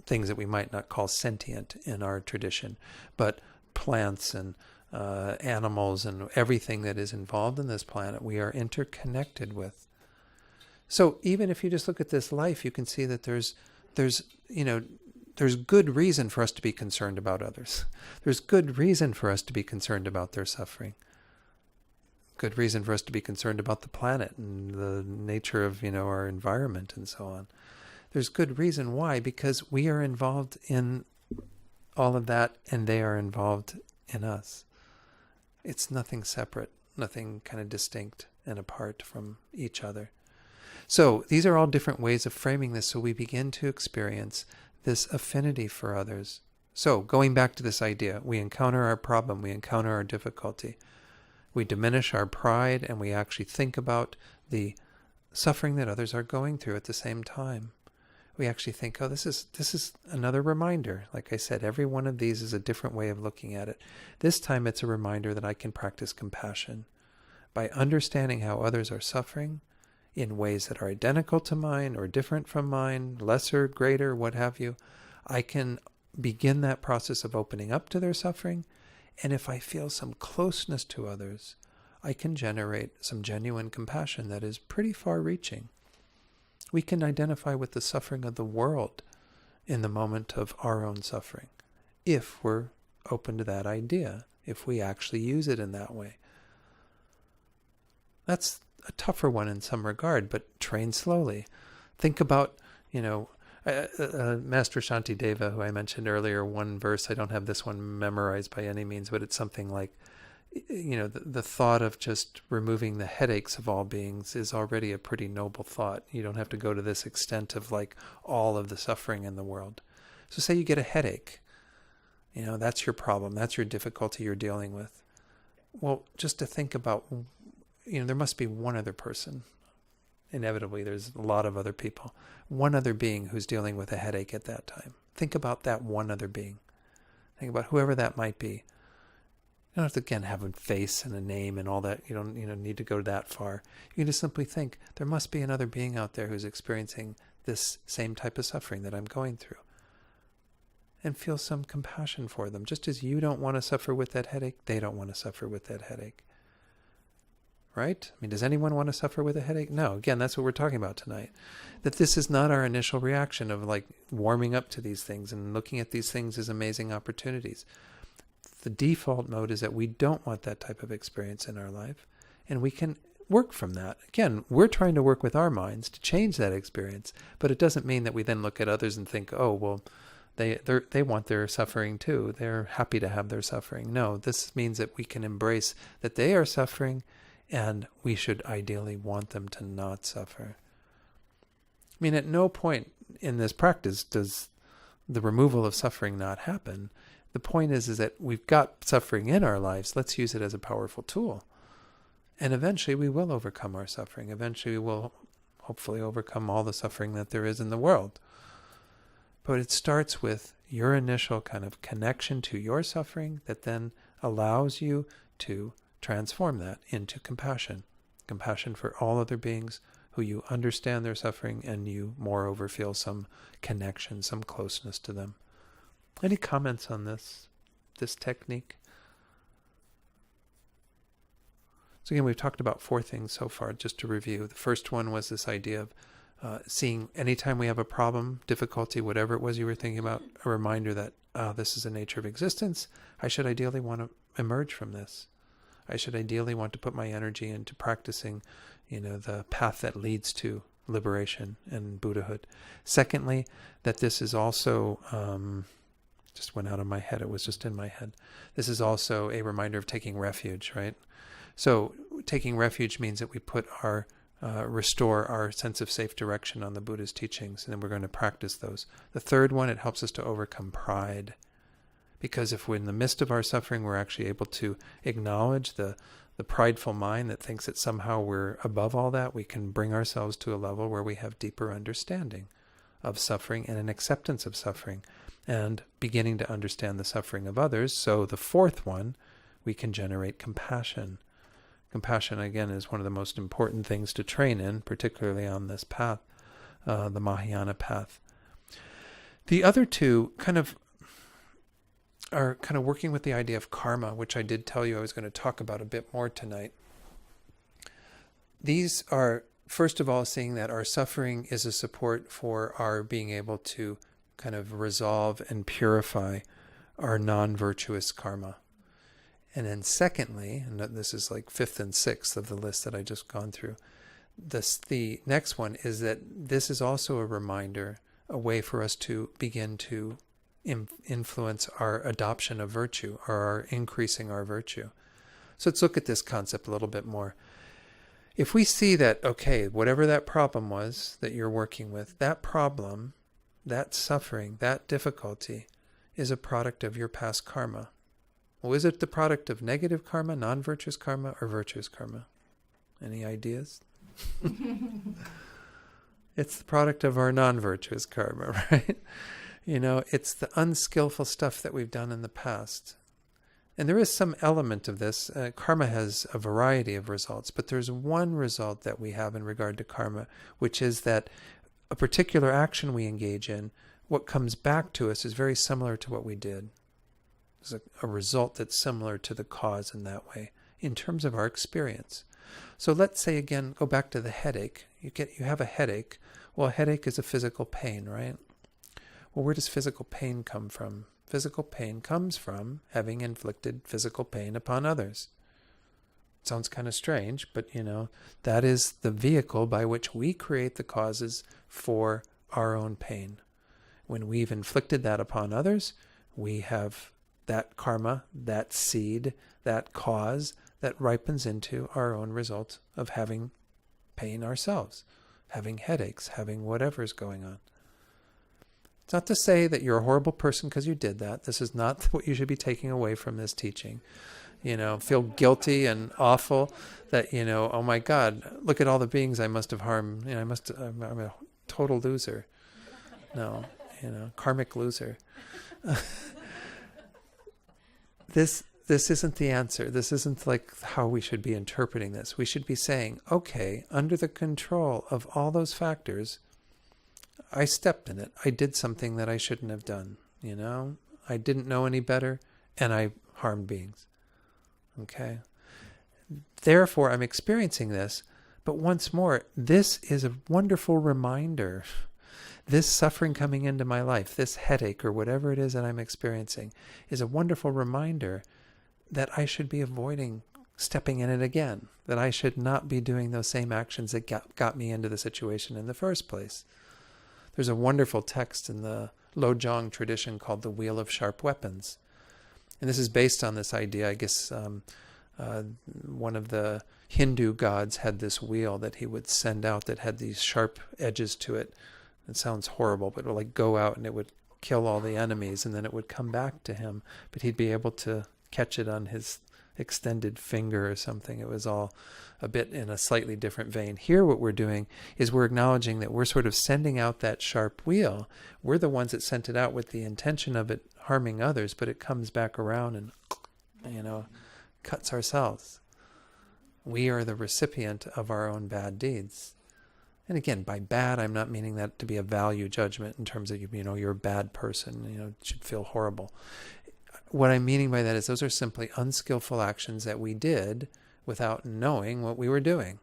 [SPEAKER 1] things that we might not call sentient in our tradition, but plants and animals and everything that is involved in this planet, we are interconnected with. So even if you just look at this life, you can see that there's good reason for us to be concerned about others. There's good reason for us to be concerned about their suffering. Good reason for us to be concerned about the planet and the nature of, our environment and so on. There's good reason why, because we are involved in all of that and they are involved in us. It's nothing separate. nothing kind of distinct and apart from each other. So these are all different ways of framing this, so we begin to experience this affinity for others. So going back to this idea, we encounter our problem, we encounter our difficulty, we diminish our pride, and we actually think about the suffering that others are going through at the same time. We actually think, oh, this is another reminder. Like I said, every one of these is a different way of looking at it. This time it's a reminder that I can practice compassion. By understanding how others are suffering in ways that are identical to mine or different from mine, lesser, greater, what have you, I can begin that process of opening up to their suffering. And if I feel some closeness to others, I can generate some genuine compassion that is pretty far-reaching. We can identify with the suffering of the world in the moment of our own suffering, if we're open to that idea, if we actually use it in that way. That's a tougher one in some regard, but train slowly. Think about, Master Shantideva, who I mentioned earlier, one verse, I don't have this one memorized by any means, but it's something like, the thought of just removing the headaches of all beings is already a pretty noble thought. You don't have to go to this extent of like all of the suffering in the world. So say you get a headache, that's your problem, that's your difficulty you're dealing with. Well, just to think about, there must be one other person. Inevitably, there's a lot of other people. One other being who's dealing with a headache at that time. Think about that one other being. Think about whoever that might be. You don't have to, again, have a face and a name and all that. You don't need to go that far. You can just simply think, there must be another being out there who's experiencing this same type of suffering that I'm going through. And feel some compassion for them. Just as you don't want to suffer with that headache, they don't want to suffer with that headache. Right? I mean, does anyone want to suffer with a headache? No. Again, that's what we're talking about tonight. That this is not our initial reaction of like warming up to these things and looking at these things as amazing opportunities. The default mode is that we don't want that type of experience in our life, and we can work from that. Again, we're trying to work with our minds to change that experience, but it doesn't mean that we then look at others and think, oh, well, they want their suffering too. They're happy to have their suffering. No, this means that we can embrace that they are suffering, and we should ideally want them to not suffer. I mean, at no point in this practice does the removal of suffering not happen. The point is that we've got suffering in our lives. Let's use it as a powerful tool. And eventually we will overcome our suffering. Eventually we will hopefully overcome all the suffering that there is in the world. But it starts with your initial kind of connection to your suffering that then allows you to transform that into compassion. Compassion for all other beings who you understand their suffering and you moreover feel some connection, some closeness to them. Any comments on this technique? So again, we've talked about 4 things so far, just to review. The first one was this idea of seeing anytime we have a problem, difficulty, whatever it was you were thinking about, a reminder that this is the nature of existence. I should ideally want to emerge from this. I should ideally want to put my energy into practicing, the path that leads to liberation and Buddhahood. Secondly, that this is also, just went out of my head, it was just in my head. This is also a reminder of taking refuge, right? So taking refuge means that we put restore our sense of safe direction on the Buddha's teachings, and then we're going to practice those. The third one, it helps us to overcome pride. Because if we're in the midst of our suffering, we're actually able to acknowledge the prideful mind that thinks that somehow we're above all that, we can bring ourselves to a level where we have deeper understanding of suffering and an acceptance of suffering and beginning to understand the suffering of others. So the fourth one, we can generate compassion. Compassion, again, is one of the most important things to train in, particularly on this path, the Mahayana path. The other two are kind of working with the idea of karma, which I did tell you I was going to talk about a bit more tonight. These are, first of all, seeing that our suffering is a support for our being able to kind of resolve and purify our non-virtuous karma. And then secondly, and this is like 5th and 6th of the list that I just gone through, the next one is that this is also a reminder, a way for us to begin to influence our adoption of virtue, or our increasing our virtue. So let's look at this concept a little bit more. If we see that, okay, whatever that problem was that you're working with, that problem, that suffering, that difficulty is a product of your past karma. Well, is it the product of negative karma, non-virtuous karma, or virtuous karma? Any ideas? It's the product of our non-virtuous karma, right? It's the unskillful stuff that we've done in the past. And there is some element of this. Karma has a variety of results, but there's one result that we have in regard to karma, which is that a particular action we engage in, what comes back to us is very similar to what we did. There's a result that's similar to the cause in that way, in terms of our experience. So let's say again, go back to the headache. You have a headache. Well, a headache is a physical pain, right? Well, where does physical pain come from? Physical pain comes from having inflicted physical pain upon others. It sounds kind of strange, but that is the vehicle by which we create the causes for our own pain. When we've inflicted that upon others, we have that karma, that seed, that cause that ripens into our own result of having pain ourselves, having headaches, having whatever's going on. It's not to say that you're a horrible person because you did that. This is not what you should be taking away from this teaching. Feel guilty and awful that, oh my God, look at all the beings I must have harmed. I'm a total loser. No, karmic loser. This isn't the answer. This isn't like how we should be interpreting this. We should be saying, okay, under the control of all those factors, I stepped in it. I did something that I shouldn't have done. I didn't know any better, and I harmed beings. Okay? Therefore, I'm experiencing this, but once more, this is a wonderful reminder. This suffering coming into my life, this headache or whatever it is that I'm experiencing, is a wonderful reminder that I should be avoiding stepping in it again, that I should not be doing those same actions that got me into the situation in the first place. There's a wonderful text in the lojong tradition called the Wheel of Sharp Weapons. And this is based on this idea. I guess one of the Hindu gods had this wheel that he would send out that had these sharp edges to it. It sounds horrible, but it would go out and it would kill all the enemies, and then it would come back to him. But he'd be able to catch it on his extended finger or something. It was all a bit in a slightly different vein. Here what we're doing is we're acknowledging that we're sort of sending out that sharp wheel. We're the ones that sent it out with the intention of it harming others, but it comes back around and, cuts ourselves. We are the recipient of our own bad deeds. And again, by bad, I'm not meaning that to be a value judgment in terms of, you're a bad person, it should feel horrible. What I'm meaning by that is those are simply unskillful actions that we did without knowing what we were doing.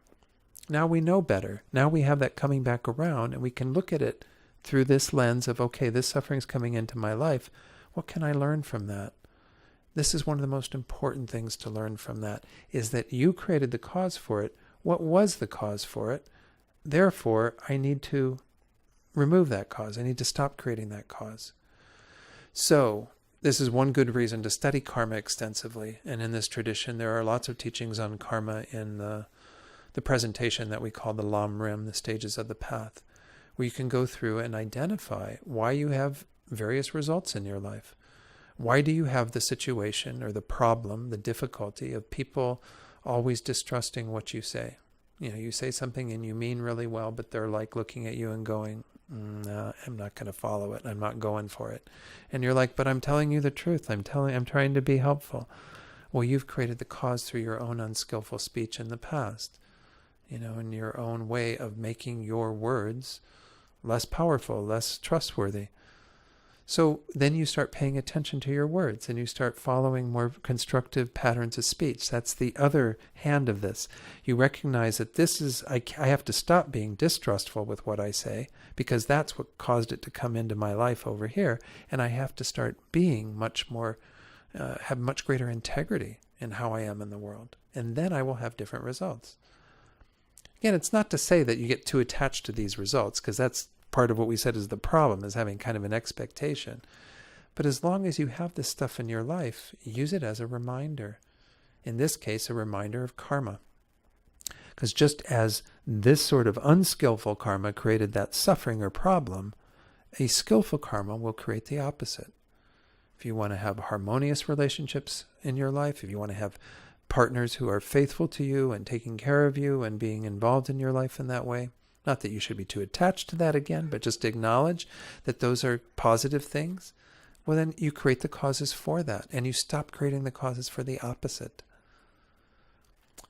[SPEAKER 1] Now we know better. Now we have that coming back around, and we can look at it through this lens of, okay, this suffering's coming into my life. What can I learn from that? This is one of the most important things to learn from that, is that you created the cause for it. What was the cause for it? Therefore, I need to remove that cause. I need to stop creating that cause. So, this is one good reason to study karma extensively. And in this tradition, there are lots of teachings on karma in the presentation that we call the Lam Rim, the stages of the path, where you can go through and identify why you have various results in your life. Why do you have the situation or the problem, the difficulty of people always distrusting what you say? You say something and you mean really well, but they're like looking at you and going, no, I'm not going to follow it. I'm not going for it. And you're like, but I'm telling you the truth. I'm trying to be helpful. Well, you've created the cause through your own unskillful speech in the past, in your own way of making your words less powerful, less trustworthy. So then you start paying attention to your words and you start following more constructive patterns of speech. That's the other hand of this. You recognize that I have to stop being distrustful with what I say, because that's what caused it to come into my life over here. And I have to start being much more, have much greater integrity in how I am in the world. And then I will have different results. Again, it's not to say that you get too attached to these results, because that's part of what we said is the problem, is having kind of an expectation. But as long as you have this stuff in your life, use it as a reminder. in this case, a reminder of karma. Because just as this sort of unskillful karma created that suffering or problem, a skillful karma will create the opposite. If you want to have harmonious relationships in your life, if you want to have partners who are faithful to you and taking care of you and being involved in your life in that way, not that you should be too attached to that again, but just acknowledge that those are positive things, well then you create the causes for that, and you stop creating the causes for the opposite.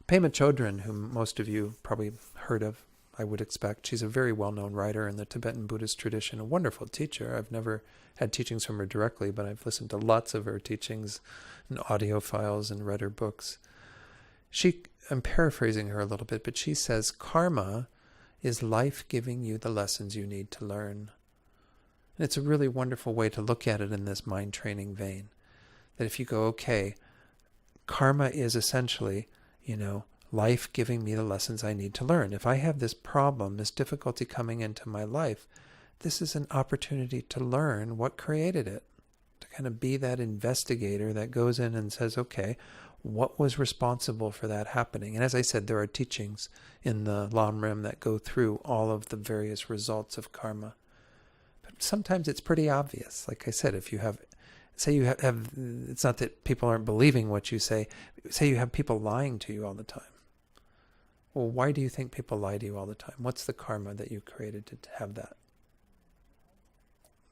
[SPEAKER 1] Pema Chodron, whom most of you probably heard of, I would expect. She's a very well-known writer in the Tibetan Buddhist tradition, a wonderful teacher. I've never had teachings from her directly, but I've listened to lots of her teachings and audio files and read her books. I'm paraphrasing her a little bit, but she says, karma is life giving you the lessons you need to learn. And it's a really wonderful way to look at it in this mind training vein. That if you go, okay, karma is essentially, life giving me the lessons I need to learn. If I have this problem, this difficulty coming into my life, this is an opportunity to learn what created it. To kind of be that investigator that goes in and says, okay, what was responsible for that happening? And as I said, there are teachings in the Lam Rim that go through all of the various results of karma. But sometimes it's pretty obvious. Like I said, if you have, say you have, it's not that people aren't believing what you say you have people lying to you all the time. Well, why do you think people lie to you all the time? What's the karma that you created to have that?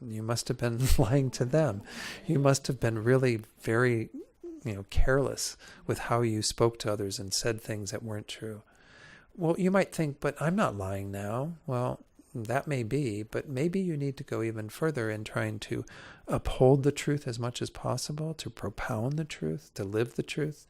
[SPEAKER 1] You must have been lying to them. You must have been really very, careless with how you spoke to others and said things that weren't true. Well, you might think, but I'm not lying now. Well, that may be, but maybe you need to go even further in trying to uphold the truth as much as possible, to propound the truth, to live the truth.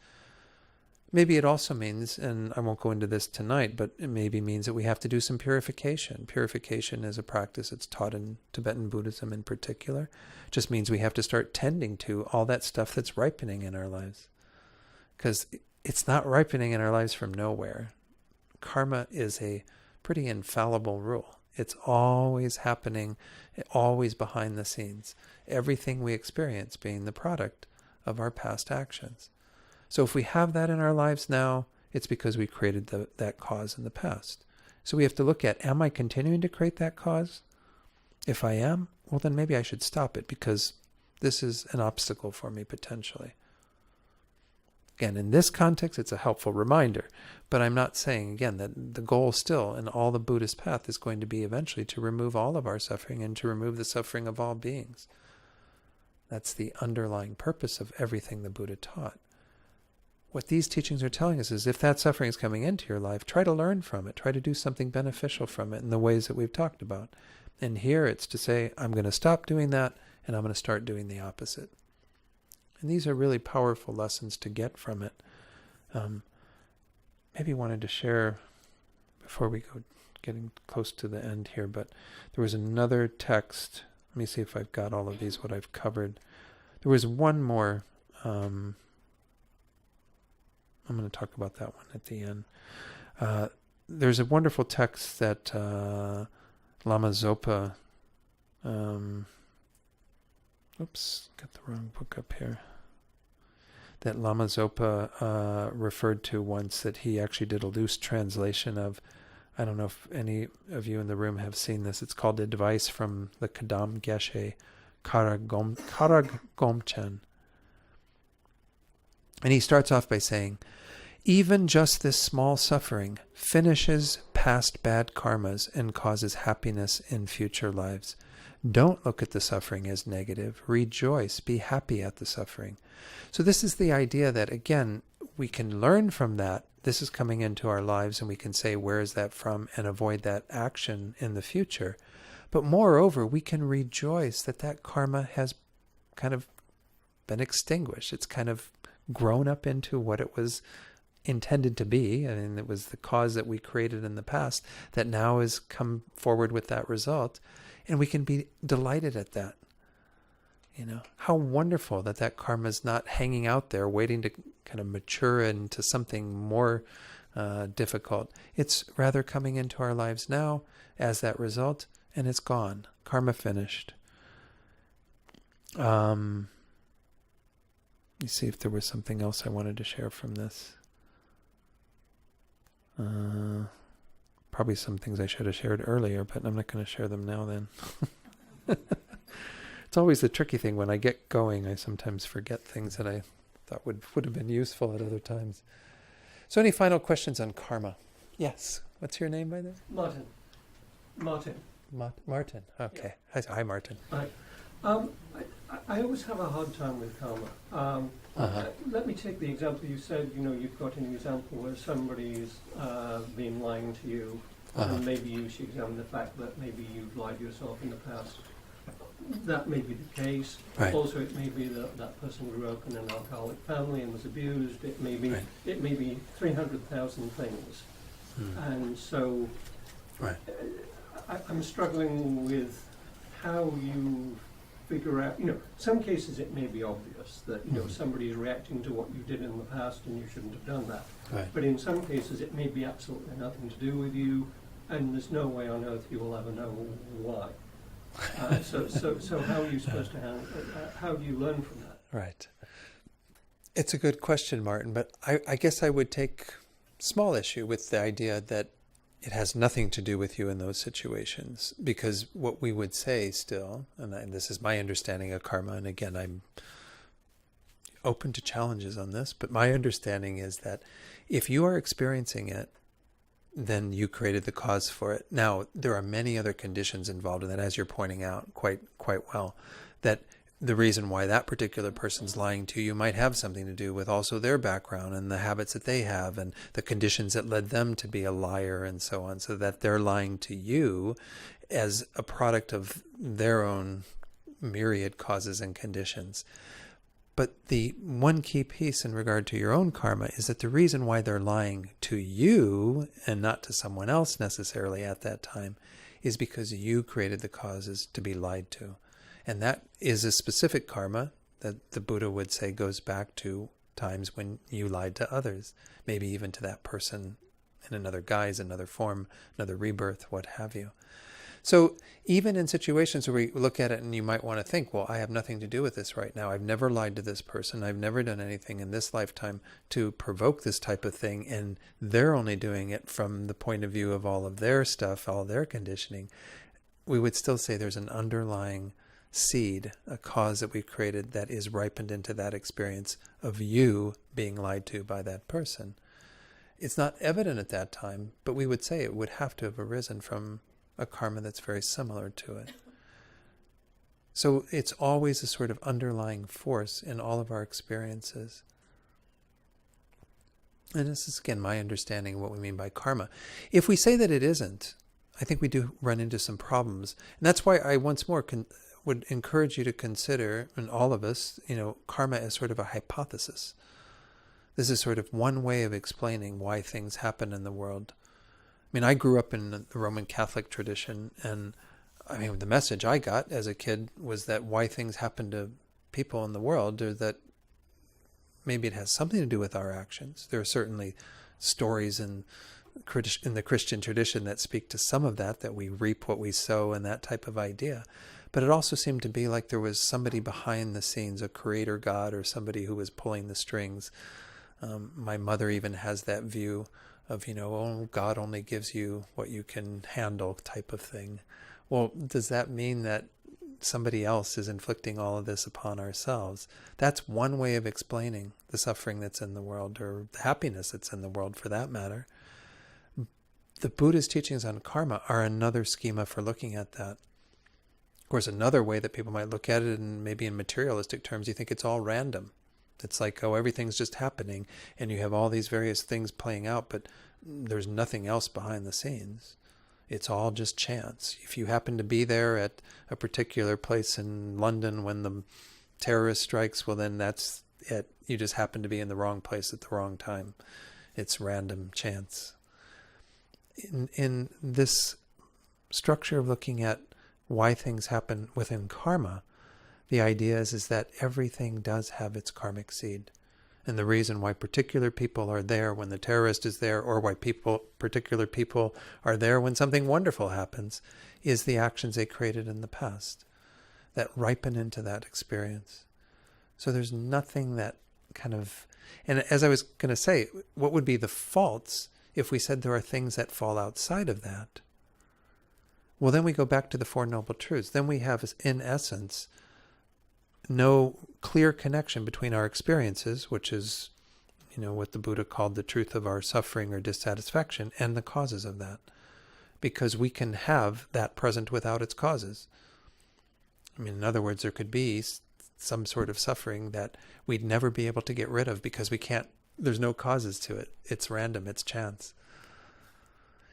[SPEAKER 1] Maybe it also means, and I won't go into this tonight, but it maybe means that we have to do some purification. Purification is a practice that's taught in Tibetan Buddhism in particular. It just means we have to start tending to all that stuff that's ripening in our lives. Because it's not ripening in our lives from nowhere. Karma is a pretty infallible rule. It's always happening, always behind the scenes. Everything we experience being the product of our past actions. So if we have that in our lives now, it's because we created that cause in the past. So we have to look at, am I continuing to create that cause? If I am, well then maybe I should stop it, because this is an obstacle for me potentially. Again, in this context, it's a helpful reminder. But I'm not saying, again, that the goal still in all the Buddhist path is going to be eventually to remove all of our suffering and to remove the suffering of all beings. That's the underlying purpose of everything the Buddha taught. What these teachings are telling us is if that suffering is coming into your life, try to learn from it. Try to do something beneficial from it in the ways that we've talked about. And here it's to say, I'm going to stop doing that and I'm going to start doing the opposite. And these are really powerful lessons to get from it. Maybe wanted to share, before we go getting close to the end here, but there was another text. Let me see if I've got all of these, what I've covered. There was one more. I'm going to talk about that one at the end. There's a wonderful text that Lama Zopa, got the wrong book up here, that Lama Zopa referred to once, that he actually did a loose translation of. I don't know if any of you in the room have seen this. It's called Advice from the Kadam Geshe Karagomchen. And he starts off by saying, even just this small suffering finishes past bad karmas and causes happiness in future lives. Don't look at the suffering as negative. Rejoice, be happy at the suffering. So this is the idea that, again, we can learn from that. This is coming into our lives and we can say, where is that from, and avoid that action in the future. But moreover, we can rejoice that that karma has kind of been extinguished. It's kind of grown up into what it was intended to be. I mean, it was the cause that we created in the past that now has come forward with that result. And we can be delighted at that. How wonderful that that karma is not hanging out there waiting to kind of mature into something more difficult. It's rather coming into our lives now as that result, and it's gone. Karma finished. me see if there was something else I wanted to share from this. Probably some things I should have shared earlier, but I'm not going to share them now then. It's always the tricky thing. When I get going, I sometimes forget things that I thought would have been useful at other times. So any final questions on karma? Yes. What's your name by the way?
[SPEAKER 5] Martin.
[SPEAKER 1] Martin. Okay. Hi, Martin.
[SPEAKER 5] Hi. I always have a hard time with karma. Let me take the example you said. You've got an example where somebody's been lying to you, and maybe you should examine the fact that maybe you've lied to yourself in the past. That may be the case.
[SPEAKER 1] Right.
[SPEAKER 5] Also, it may be that that person grew up in an alcoholic family and was abused. It may be
[SPEAKER 1] Right.
[SPEAKER 5] it may be 300,000 things, and so
[SPEAKER 1] Right.
[SPEAKER 5] I'm struggling with how you figure out. Some cases it may be obvious that somebody is reacting to what you did in the past and you shouldn't have done that.
[SPEAKER 1] Right.
[SPEAKER 5] But in some cases it may be absolutely nothing to do with you, and there's no way on earth you will ever know why. So how are you supposed to handle? How do you learn from that?
[SPEAKER 1] Right. It's a good question, Martin, but I guess I would take small issue with the idea that it has nothing to do with you in those situations, because what we would say still, and this is my understanding of karma, and again, I'm open to challenges on this, but my understanding is that if you are experiencing it, then you created the cause for it. Now, there are many other conditions involved in that, as you're pointing out quite well, that the reason why that particular person's lying to you might have something to do with also their background and the habits that they have and the conditions that led them to be a liar and so on, so that they're lying to you as a product of their own myriad causes and conditions. But the one key piece in regard to your own karma is that the reason why they're lying to you and not to someone else necessarily at that time is because you created the causes to be lied to. And that is a specific karma that the Buddha would say goes back to times when you lied to others, maybe even to that person in another guise, another form, another rebirth, what have you. So even in situations where we look at it and you might want to think, well, I have nothing to do with this right now. I've never lied to this person. I've never done anything in this lifetime to provoke this type of thing. And they're only doing it from the point of view of all of their stuff, all their conditioning. We would still say there's an underlying seed, a cause that we've created that is ripened into that experience of you being lied to by that person. It's not evident at that time, but we would say it would have to have arisen from a karma that's very similar to it. So it's always a sort of underlying force in all of our experiences. And this is, again, my understanding of what we mean by karma. If we say that it isn't, I think we do run into some problems. And that's why I once more would encourage you to consider, and all of us, karma as sort of a hypothesis. This is sort of one way of explaining why things happen in the world. I mean, I grew up in the Roman Catholic tradition, and the message I got as a kid was that why things happen to people in the world, or that maybe it has something to do with our actions. There are certainly stories in the Christian tradition that speak to some of that we reap what we sow and that type of idea. But it also seemed to be like there was somebody behind the scenes, a creator God or somebody who was pulling the strings. My mother even has that view of, God only gives you what you can handle type of thing. Well, does that mean that somebody else is inflicting all of this upon ourselves? That's one way of explaining the suffering that's in the world, or the happiness that's in the world for that matter. The Buddha's teachings on karma are another schema for looking at that. Of course, another way that people might look at it, and maybe in materialistic terms, you think it's all random. It's like, everything's just happening, and you have all these various things playing out, but there's nothing else behind the scenes. It's all just chance. If you happen to be there at a particular place in London when the terrorist strikes, well, then that's it. You just happen to be in the wrong place at the wrong time. It's random chance. In this structure of looking at why things happen within karma, the idea is that everything does have its karmic seed. And the reason why particular people are there when the terrorist is there, or why particular people are there when something wonderful happens, is the actions they created in the past that ripen into that experience. So there's nothing that kind of, and as I was going to say, what would be the faults if we said there are things that fall outside of that? Well, then we go back to the Four Noble Truths. Then we have, in essence, no clear connection between our experiences, which is, what the Buddha called the truth of our suffering or dissatisfaction, and the causes of that. Because we can have that present without its causes. In other words, there could be some sort of suffering that we'd never be able to get rid of because there's no causes to it. It's random, it's chance.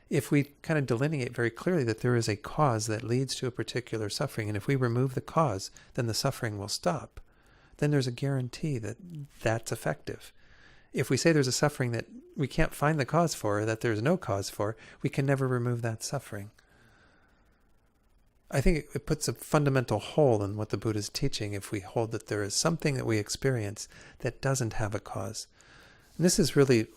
[SPEAKER 1] If we kind of delineate very clearly that there is a cause that leads to a particular suffering, and if we remove the cause, then the suffering will stop, then there's a guarantee that that's effective. If we say there's a suffering that we can't find the cause for, or that there's no cause for, we can never remove that suffering. I think it puts a fundamental hole in what the Buddha is teaching if we hold that there is something that we experience that doesn't have a cause. And this is really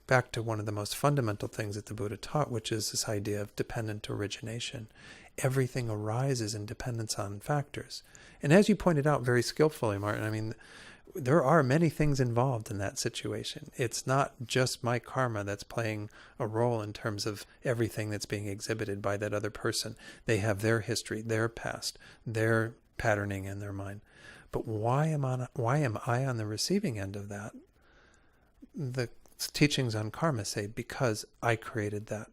[SPEAKER 1] back to one of the most fundamental things that the Buddha taught, which is this idea of dependent origination. Everything arises in dependence on factors. And as you pointed out very skillfully, Martin, there are many things involved in that situation. It's not just my karma that's playing a role in terms of everything that's being exhibited by that other person. They have their history, their past, their patterning in their mind. But why am I on the receiving end of that? The teachings on karma say, because I created that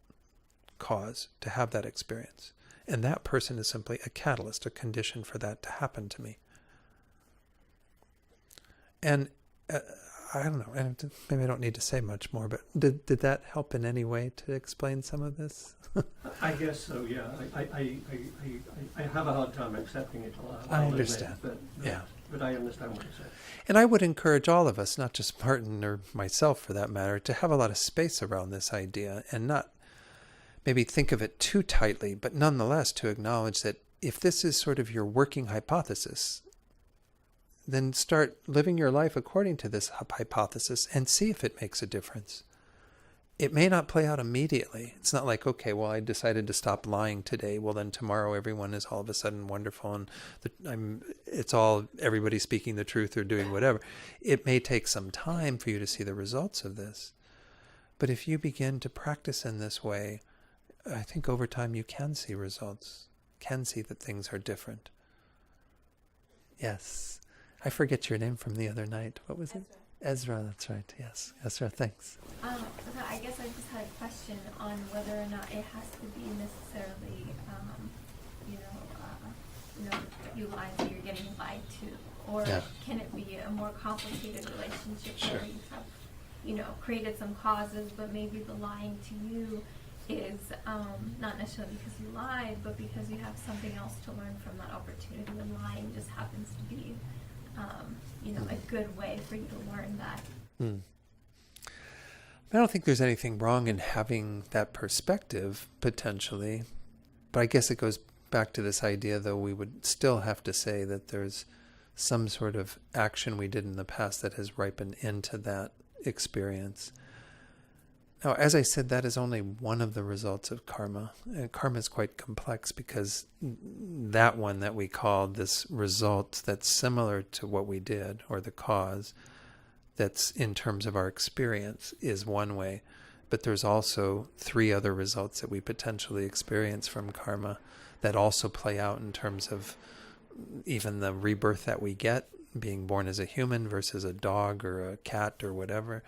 [SPEAKER 1] cause to have that experience. And that person is simply a catalyst, a condition for that to happen to me. And I don't know, and maybe I don't need to say much more, but did that help in any way to explain some of this?
[SPEAKER 5] I guess so, yeah. I have a hard time accepting it.
[SPEAKER 1] I understand.
[SPEAKER 5] But I understand what you're saying.
[SPEAKER 1] And I would encourage all of us, not just Martin or myself for that matter, to have a lot of space around this idea and not maybe think of it too tightly, but nonetheless to acknowledge that if this is sort of your working hypothesis, then start living your life according to this hypothesis and see if it makes a difference. It may not play out immediately. It's not like, okay, well, I decided to stop lying today. Well, then tomorrow everyone is all of a sudden wonderful and it's all everybody speaking the truth or doing whatever. It may take some time for you to see the results of this. But if you begin to practice in this way, I think over time you can see results, can see that things are different. Yes. I forget your name from the other night. What was it? Ezra, that's right. Yes. Ezra, thanks.
[SPEAKER 7] So I guess I just had a question on whether or not it has to be necessarily, you lied, so you're getting lied to, or can it be a more complicated relationship where you have, created some causes, but maybe the lying to you is not necessarily because you lied, but because you have something else to learn from that opportunity, and lying just happens to be a good way for you to learn that.
[SPEAKER 1] I don't think there's anything wrong in having that perspective, potentially. But I guess it goes back to this idea, though, we would still have to say that there's some sort of action we did in the past that has ripened into that experience. Now, as I said, that is only one of the results of karma. And karma is quite complex because that one that we called this result that's similar to what we did, or the cause, that's in terms of our experience, is one way. But there's also 3 other results that we potentially experience from karma that also play out in terms of even the rebirth that we get, being born as a human versus a dog or a cat or whatever.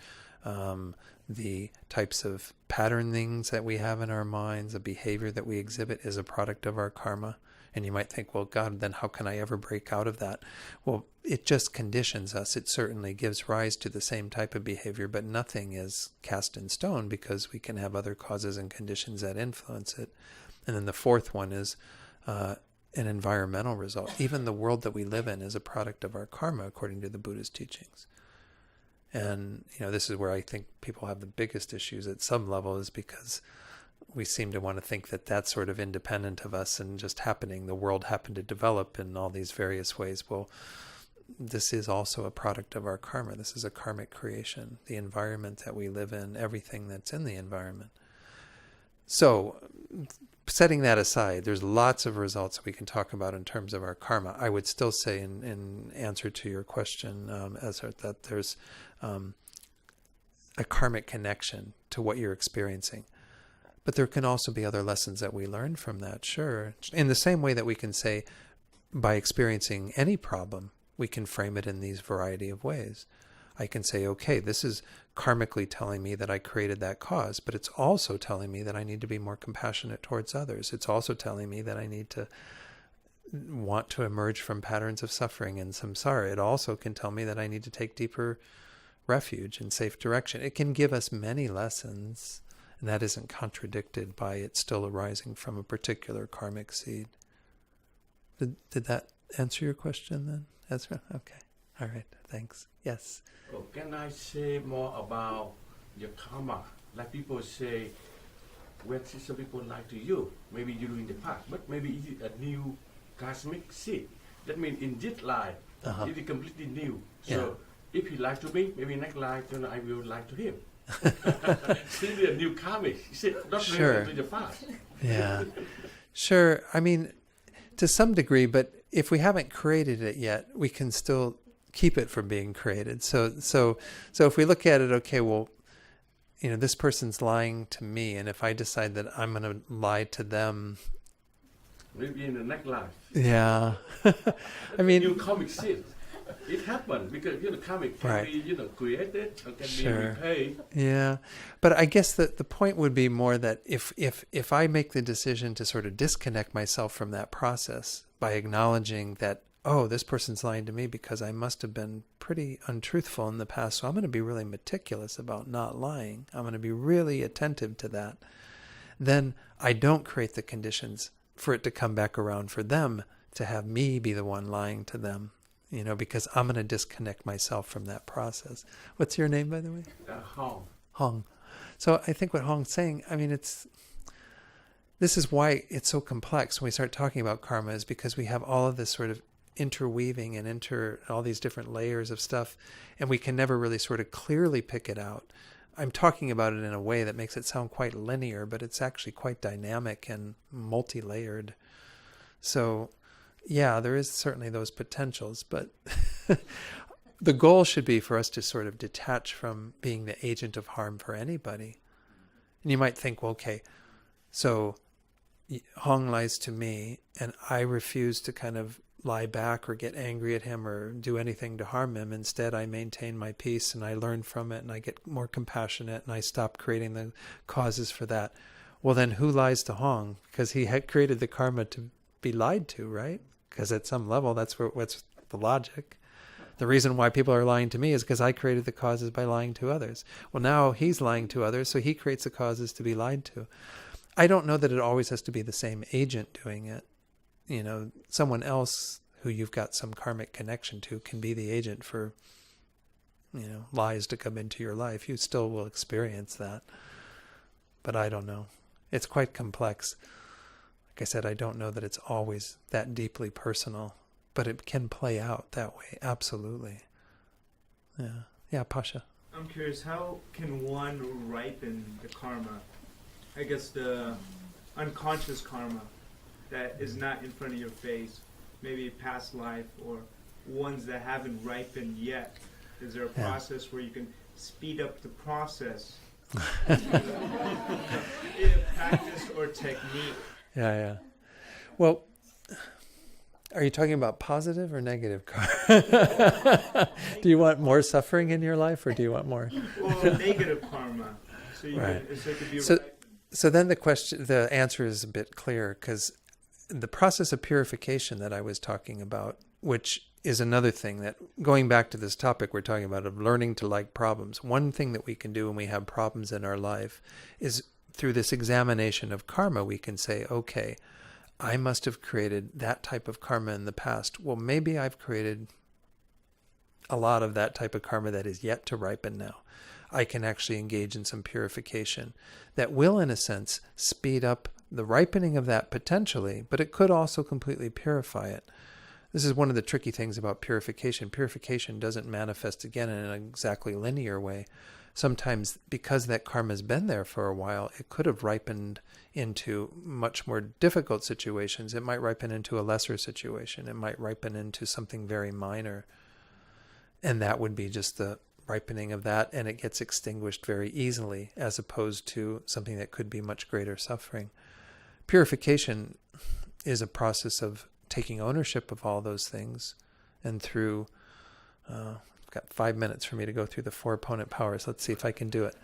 [SPEAKER 1] The types of patternings that we have in our minds, the behavior that we exhibit is a product of our karma. And you might think, well, God, then how can I ever break out of that? Well, it just conditions us. It certainly gives rise to the same type of behavior, but nothing is cast in stone because we can have other causes and conditions that influence it. And then the 4th one is an environmental result. Even the world that we live in is a product of our karma, according to the Buddha's teachings. And, this is where I think people have the biggest issues at some level, is because we seem to want to think that that's sort of independent of us and just happening. The world happened to develop in all these various ways. Well, this is also a product of our karma. This is a karmic creation. The environment that we live in, everything that's in the environment. So setting that aside, there's lots of results we can talk about in terms of our karma. I would still say, in answer to your question, that there's a karmic connection to what you're experiencing. But there can also be other lessons that we learn from that, sure. In the same way that we can say, by experiencing any problem, we can frame it in these variety of ways. I can say, okay, this is karmically telling me that I created that cause, but it's also telling me that I need to be more compassionate towards others. It's also telling me that I need to want to emerge from patterns of suffering and samsara. It also can tell me that I need to take deeper refuge and safe direction. It can give us many lessons, and that isn't contradicted by it still arising from a particular karmic seed. Did that answer your question then, Ezra? Okay. All right. Thanks. Yes.
[SPEAKER 8] Oh, can I say more about your karma? Like people say, when some people lie to you, maybe you do in the past, but maybe it's a new cosmic seed. That means in this life, it is completely new. So if he lied to me, maybe next life, I will lie to him. Still a new karmic. Not
[SPEAKER 1] Sure.
[SPEAKER 8] to the past.
[SPEAKER 1] Yeah. Sure. I mean, to some degree, but if we haven't created it yet, we can still keep it from being created. So if we look at it, okay, well, this person's lying to me, and if I decide that I'm going to lie to them,
[SPEAKER 8] maybe in the next life.
[SPEAKER 1] Yeah. I mean,
[SPEAKER 8] new karmic seed. It happens because karmic can be created or can be repaid.
[SPEAKER 1] Yeah, but I guess that the point would be more that if I make the decision to sort of disconnect myself from that process by acknowledging that, oh, this person's lying to me because I must have been pretty untruthful in the past, so I'm going to be really meticulous about not lying. I'm going to be really attentive to that. Then I don't create the conditions for it to come back around for them to have me be the one lying to them. Because I'm going to disconnect myself from that process. What's your name, by the way?
[SPEAKER 8] Hong.
[SPEAKER 1] Hong. So I think what Hong's saying, I mean, this is why it's so complex when we start talking about karma, is because we have all of this sort of interweaving and all these different layers of stuff, and we can never really sort of clearly pick it out. I'm talking about it in a way that makes it sound quite linear, but it's actually quite dynamic and multi-layered. So yeah, there is certainly those potentials, but the goal should be for us to sort of detach from being the agent of harm for anybody. And you might think, well, okay, so Hong lies to me, and I refuse to kind of lie back or get angry at him or do anything to harm him. Instead, I maintain my peace and I learn from it and I get more compassionate and I stop creating the causes for that. Well, then who lies to Hong? Because he had created the karma to be lied to, right? Because at some level, what's the logic. The reason why people are lying to me is because I created the causes by lying to others. Well, now he's lying to others, so he creates the causes to be lied to. I don't know that it always has to be the same agent doing it. Someone else who you've got some karmic connection to can be the agent for, lies to come into your life. You still will experience that. But I don't know. It's quite complex. Like I said, I don't know that it's always that deeply personal, but it can play out that way. Absolutely. Yeah. Yeah, Pasha.
[SPEAKER 9] I'm curious, how can one ripen the karma? I guess the unconscious karma that is not in front of your face, maybe past life or ones that haven't ripened yet. Is there a process where you can speed up the process? Either practice or technique.
[SPEAKER 1] Yeah. Well, are you talking about positive or negative karma? Do you want more suffering in your life, or do you want more?
[SPEAKER 9] Well, negative karma. So you can, so it could be
[SPEAKER 1] so then the answer is a bit clearer, because the process of purification that I was talking about, which is another thing that, going back to this topic we're talking about of learning to like problems, one thing that we can do when we have problems in our life is through this examination of karma, we can say, okay, I must have created that type of karma in the past. Well, maybe I've created a lot of that type of karma that is yet to ripen now. I can actually engage in some purification that will, in a sense, speed up the ripening of that potentially, but it could also completely purify it. This is one of the tricky things about purification. Purification doesn't manifest again in an exactly linear way. Sometimes, because that karma has been there for a while, it could have ripened into much more difficult situations. It might ripen into a lesser situation. It might ripen into something very minor. And that would be just the ripening of that, and it gets extinguished very easily, as opposed to something that could be much greater suffering. Purification is a process of taking ownership of all those things, and through, I've got 5 minutes for me to go through the 4 opponent powers. Let's see if I can do it.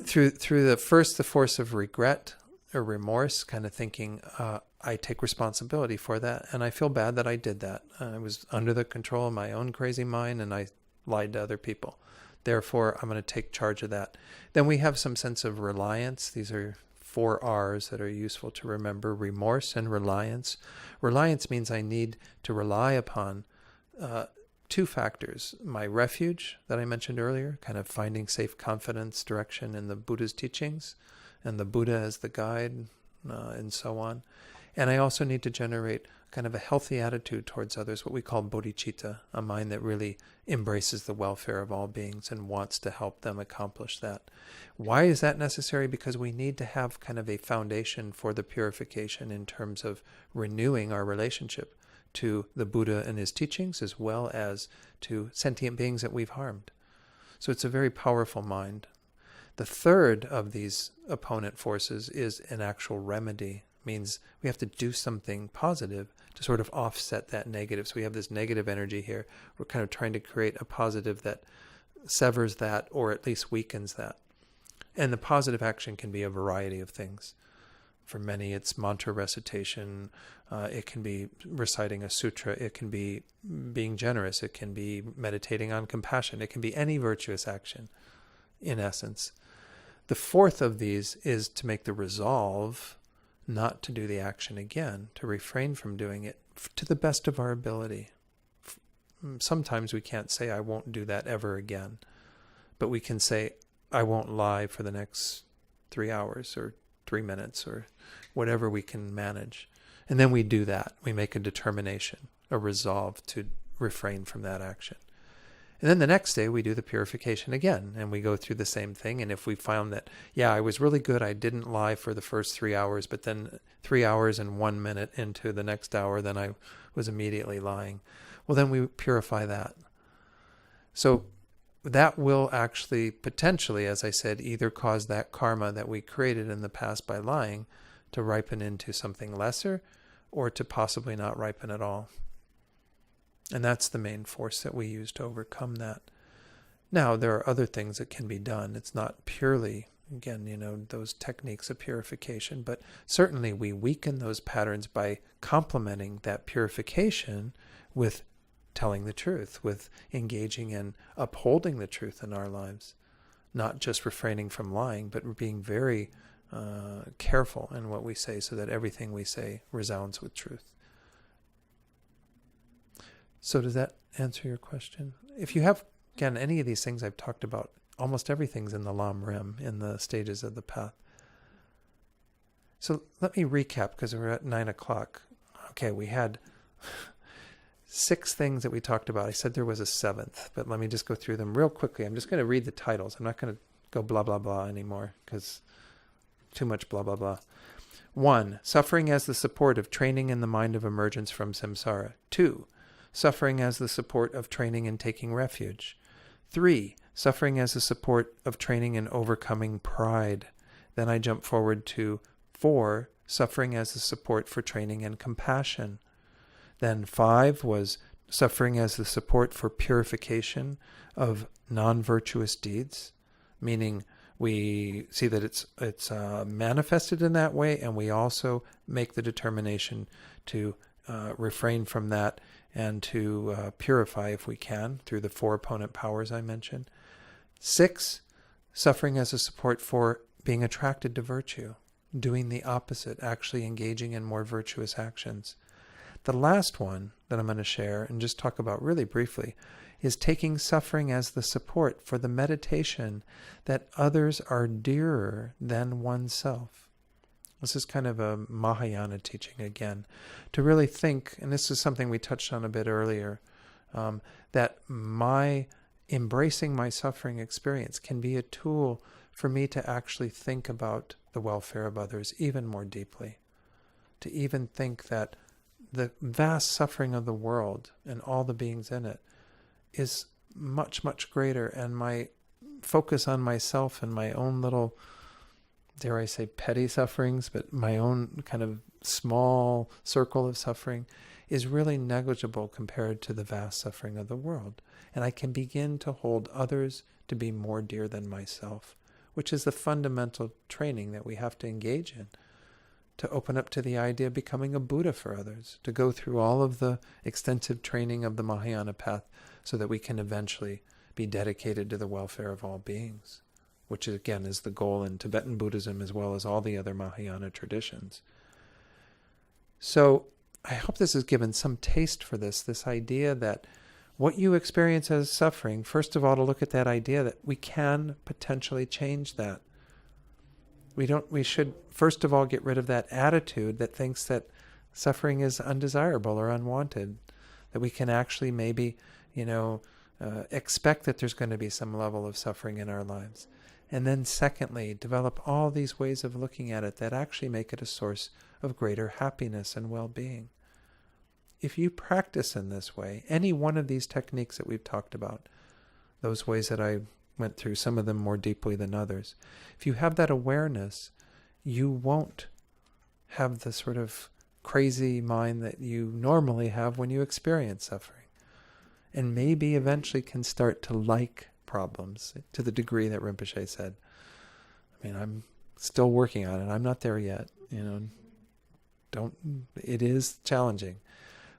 [SPEAKER 1] Through the force of regret or remorse, kind of thinking, I take responsibility for that, and I feel bad that I did that. I was under the control of my own crazy mind, and I lied to other people. Therefore, I'm going to take charge of that. Then we have some sense of reliance. These are 4 R's that are useful to remember: remorse and reliance. Reliance means I need to rely upon 2 factors: my refuge that I mentioned earlier, kind of finding safe confidence, direction in the Buddha's teachings, and the Buddha as the guide, and so on. And I also need to generate kind of a healthy attitude towards others, what we call bodhicitta, a mind that really embraces the welfare of all beings and wants to help them accomplish that. Why is that necessary? Because we need to have kind of a foundation for the purification in terms of renewing our relationship to the Buddha and his teachings, as well as to sentient beings that we've harmed. So it's a very powerful mind. The third of these opponent forces is an actual remedy. Means we have to do something positive to sort of offset that negative. So we have this negative energy here. We're kind of trying to create a positive that severs that, or at least weakens that. And the positive action can be a variety of things. For many, it's mantra recitation. It can be reciting a sutra. It can be being generous. It can be meditating on compassion. It can be any virtuous action, in essence. The fourth of these is to make the resolve not to do the action again, to refrain from doing it to the best of our ability. Sometimes we can't say, I won't do that ever again. But we can say, I won't lie for the next 3 hours or 3 minutes or whatever we can manage. And then we do that. We make a determination, a resolve to refrain from that action. And then the next day we do the purification again, and we go through the same thing. And if we found that, yeah, I was really good, I didn't lie for the first 3 hours, but then 3 hours and 1 minute into the next hour, then I was immediately lying. Well, then we purify that. So that will actually potentially, as I said, either cause that karma that we created in the past by lying to ripen into something lesser, or to possibly not ripen at all. And that's the main force that we use to overcome that. Now, there are other things that can be done. It's not purely, again, those techniques of purification, but certainly we weaken those patterns by complementing that purification with telling the truth, with engaging in upholding the truth in our lives. Not just refraining from lying, but being very careful in what we say so that everything we say resounds with truth. So does that answer your question? If you have, again, any of these things I've talked about, almost everything's in the Lam Rim, in the stages of the path. So let me recap, because we're at 9 o'clock. Okay, we had 6 things that we talked about. I said there was a 7th, but let me just go through them real quickly. I'm just going to read the titles. I'm not going to go blah, blah, blah anymore, because too much blah, blah, blah. 1, suffering as the support of training in the mind of emergence from samsara. 2, suffering as the support of training in taking refuge. 3, suffering as the support of training in overcoming pride. Then I jump forward to 4, suffering as the support for training in compassion. Then 5 was suffering as the support for purification of non-virtuous deeds, meaning we see that it's manifested in that way, and we also make the determination to refrain from that and to purify if we can through the 4 opponent powers I mentioned. 6, suffering as a support for being attracted to virtue, doing the opposite, actually engaging in more virtuous actions. The last one that I'm going to share and just talk about really briefly is taking suffering as the support for the meditation that others are dearer than oneself. This is kind of a Mahayana teaching again, to really think, and this is something we touched on a bit earlier, that my embracing my suffering experience can be a tool for me to actually think about the welfare of others even more deeply. To even think that the vast suffering of the world and all the beings in it is much, much greater, and my focus on myself and my own little, dare I say, petty sufferings, but my own kind of small circle of suffering is really negligible compared to the vast suffering of the world. And I can begin to hold others to be more dear than myself, which is the fundamental training that we have to engage in, to open up to the idea of becoming a Buddha for others, to go through all of the extensive training of the Mahayana path so that we can eventually be dedicated to the welfare of all beings, which again is the goal in Tibetan Buddhism as well as all the other Mahayana traditions. So I hope this has given some taste for this idea that what you experience as suffering, first of all, to look at that idea that we can potentially change that. We should, first of all, get rid of that attitude that thinks that suffering is undesirable or unwanted, that we can actually maybe, expect that there's going to be some level of suffering in our lives. And then secondly, develop all these ways of looking at it that actually make it a source of greater happiness and well-being. If you practice in this way, any one of these techniques that we've talked about, those ways that I went through, some of them more deeply than others, if you have that awareness, you won't have the sort of crazy mind that you normally have when you experience suffering. And maybe eventually can start to like problems to the degree that Rinpoche said. I mean, I'm still working on it. I'm not there yet. It is challenging.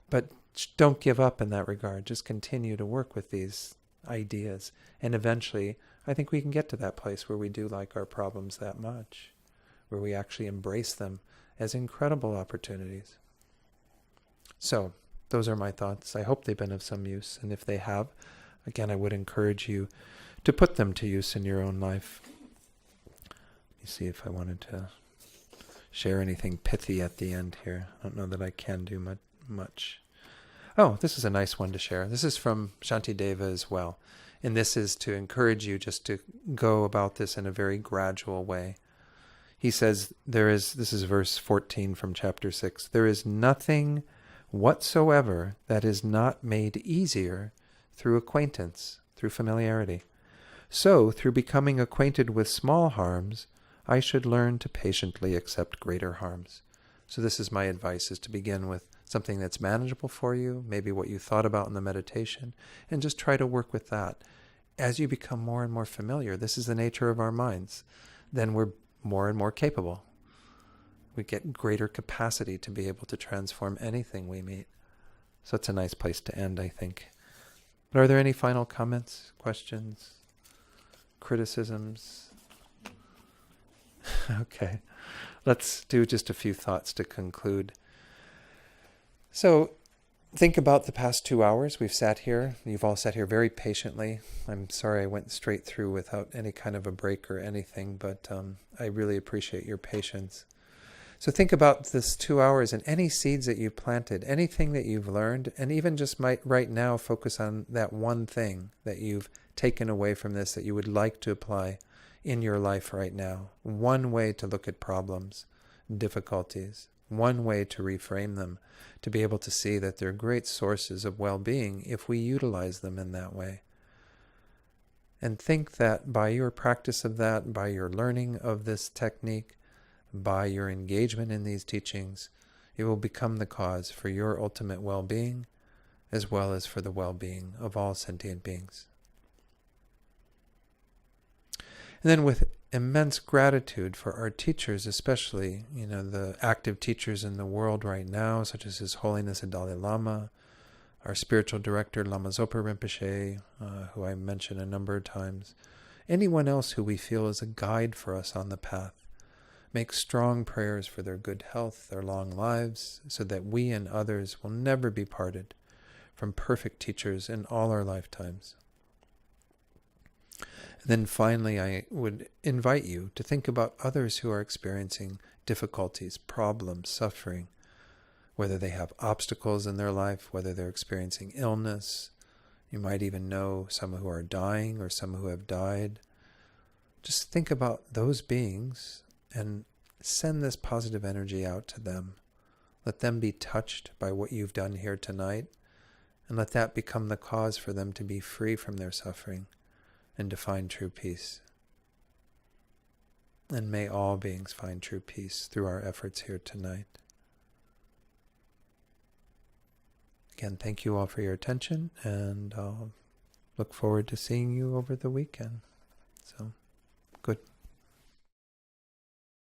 [SPEAKER 1] But don't give up in that regard. Just continue to work with these ideas. And eventually, I think we can get to that place where we do like our problems that much, where we actually embrace them as incredible opportunities. So, those are my thoughts. I hope they've been of some use. And if they have, again, I would encourage you to put them to use in your own life. Let me see if I wanted to share anything pithy at the end here. I don't know that I can do much. Oh, this is a nice one to share. This is from Shantideva as well. And this is to encourage you just to go about this in a very gradual way. He says, this is verse 14 from chapter 6, there is nothing whatsoever that is not made easier through acquaintance, through familiarity. So, through becoming acquainted with small harms, I should learn to patiently accept greater harms. So this is my advice, is to begin with something that's manageable for you, maybe what you thought about in the meditation, and just try to work with that. As you become more and more familiar, this is the nature of our minds, then we're more and more capable. We get greater capacity to be able to transform anything we meet. So it's a nice place to end, I think. But are there any final comments, questions, criticisms? Okay. Let's do just a few thoughts to conclude. So, think about the past 2 hours. We've sat here. You've all sat here very patiently. I'm sorry I went straight through without any kind of a break or anything, but I really appreciate your patience. So think about this 2 hours and any seeds that you've planted, anything that you've learned, and even just might right now focus on that one thing that you've taken away from this that you would like to apply in your life right now. One way to look at problems, difficulties, one way to reframe them, to be able to see that they're great sources of well-being if we utilize them in that way. And think that by your practice of that, by your learning of this technique, by your engagement in these teachings, it will become the cause for your ultimate well-being as well as for the well-being of all sentient beings. And then with immense gratitude for our teachers, especially, the active teachers in the world right now, such as His Holiness the Dalai Lama, our spiritual director, Lama Zopa Rinpoche, who I mentioned a number of times, anyone else who we feel is a guide for us on the path. Make strong prayers for their good health, their long lives, so that we and others will never be parted from perfect teachers in all our lifetimes. And then finally, I would invite you to think about others who are experiencing difficulties, problems, suffering, whether they have obstacles in their life, whether they're experiencing illness. You might even know some who are dying or some who have died. Just think about those beings and send this positive energy out to them. Let them be touched by what you've done here tonight, and let that become the cause for them to be free from their suffering and to find true peace. And may all beings find true peace through our efforts here tonight. Again, thank you all for your attention, and I'll look forward to seeing you over the weekend. So.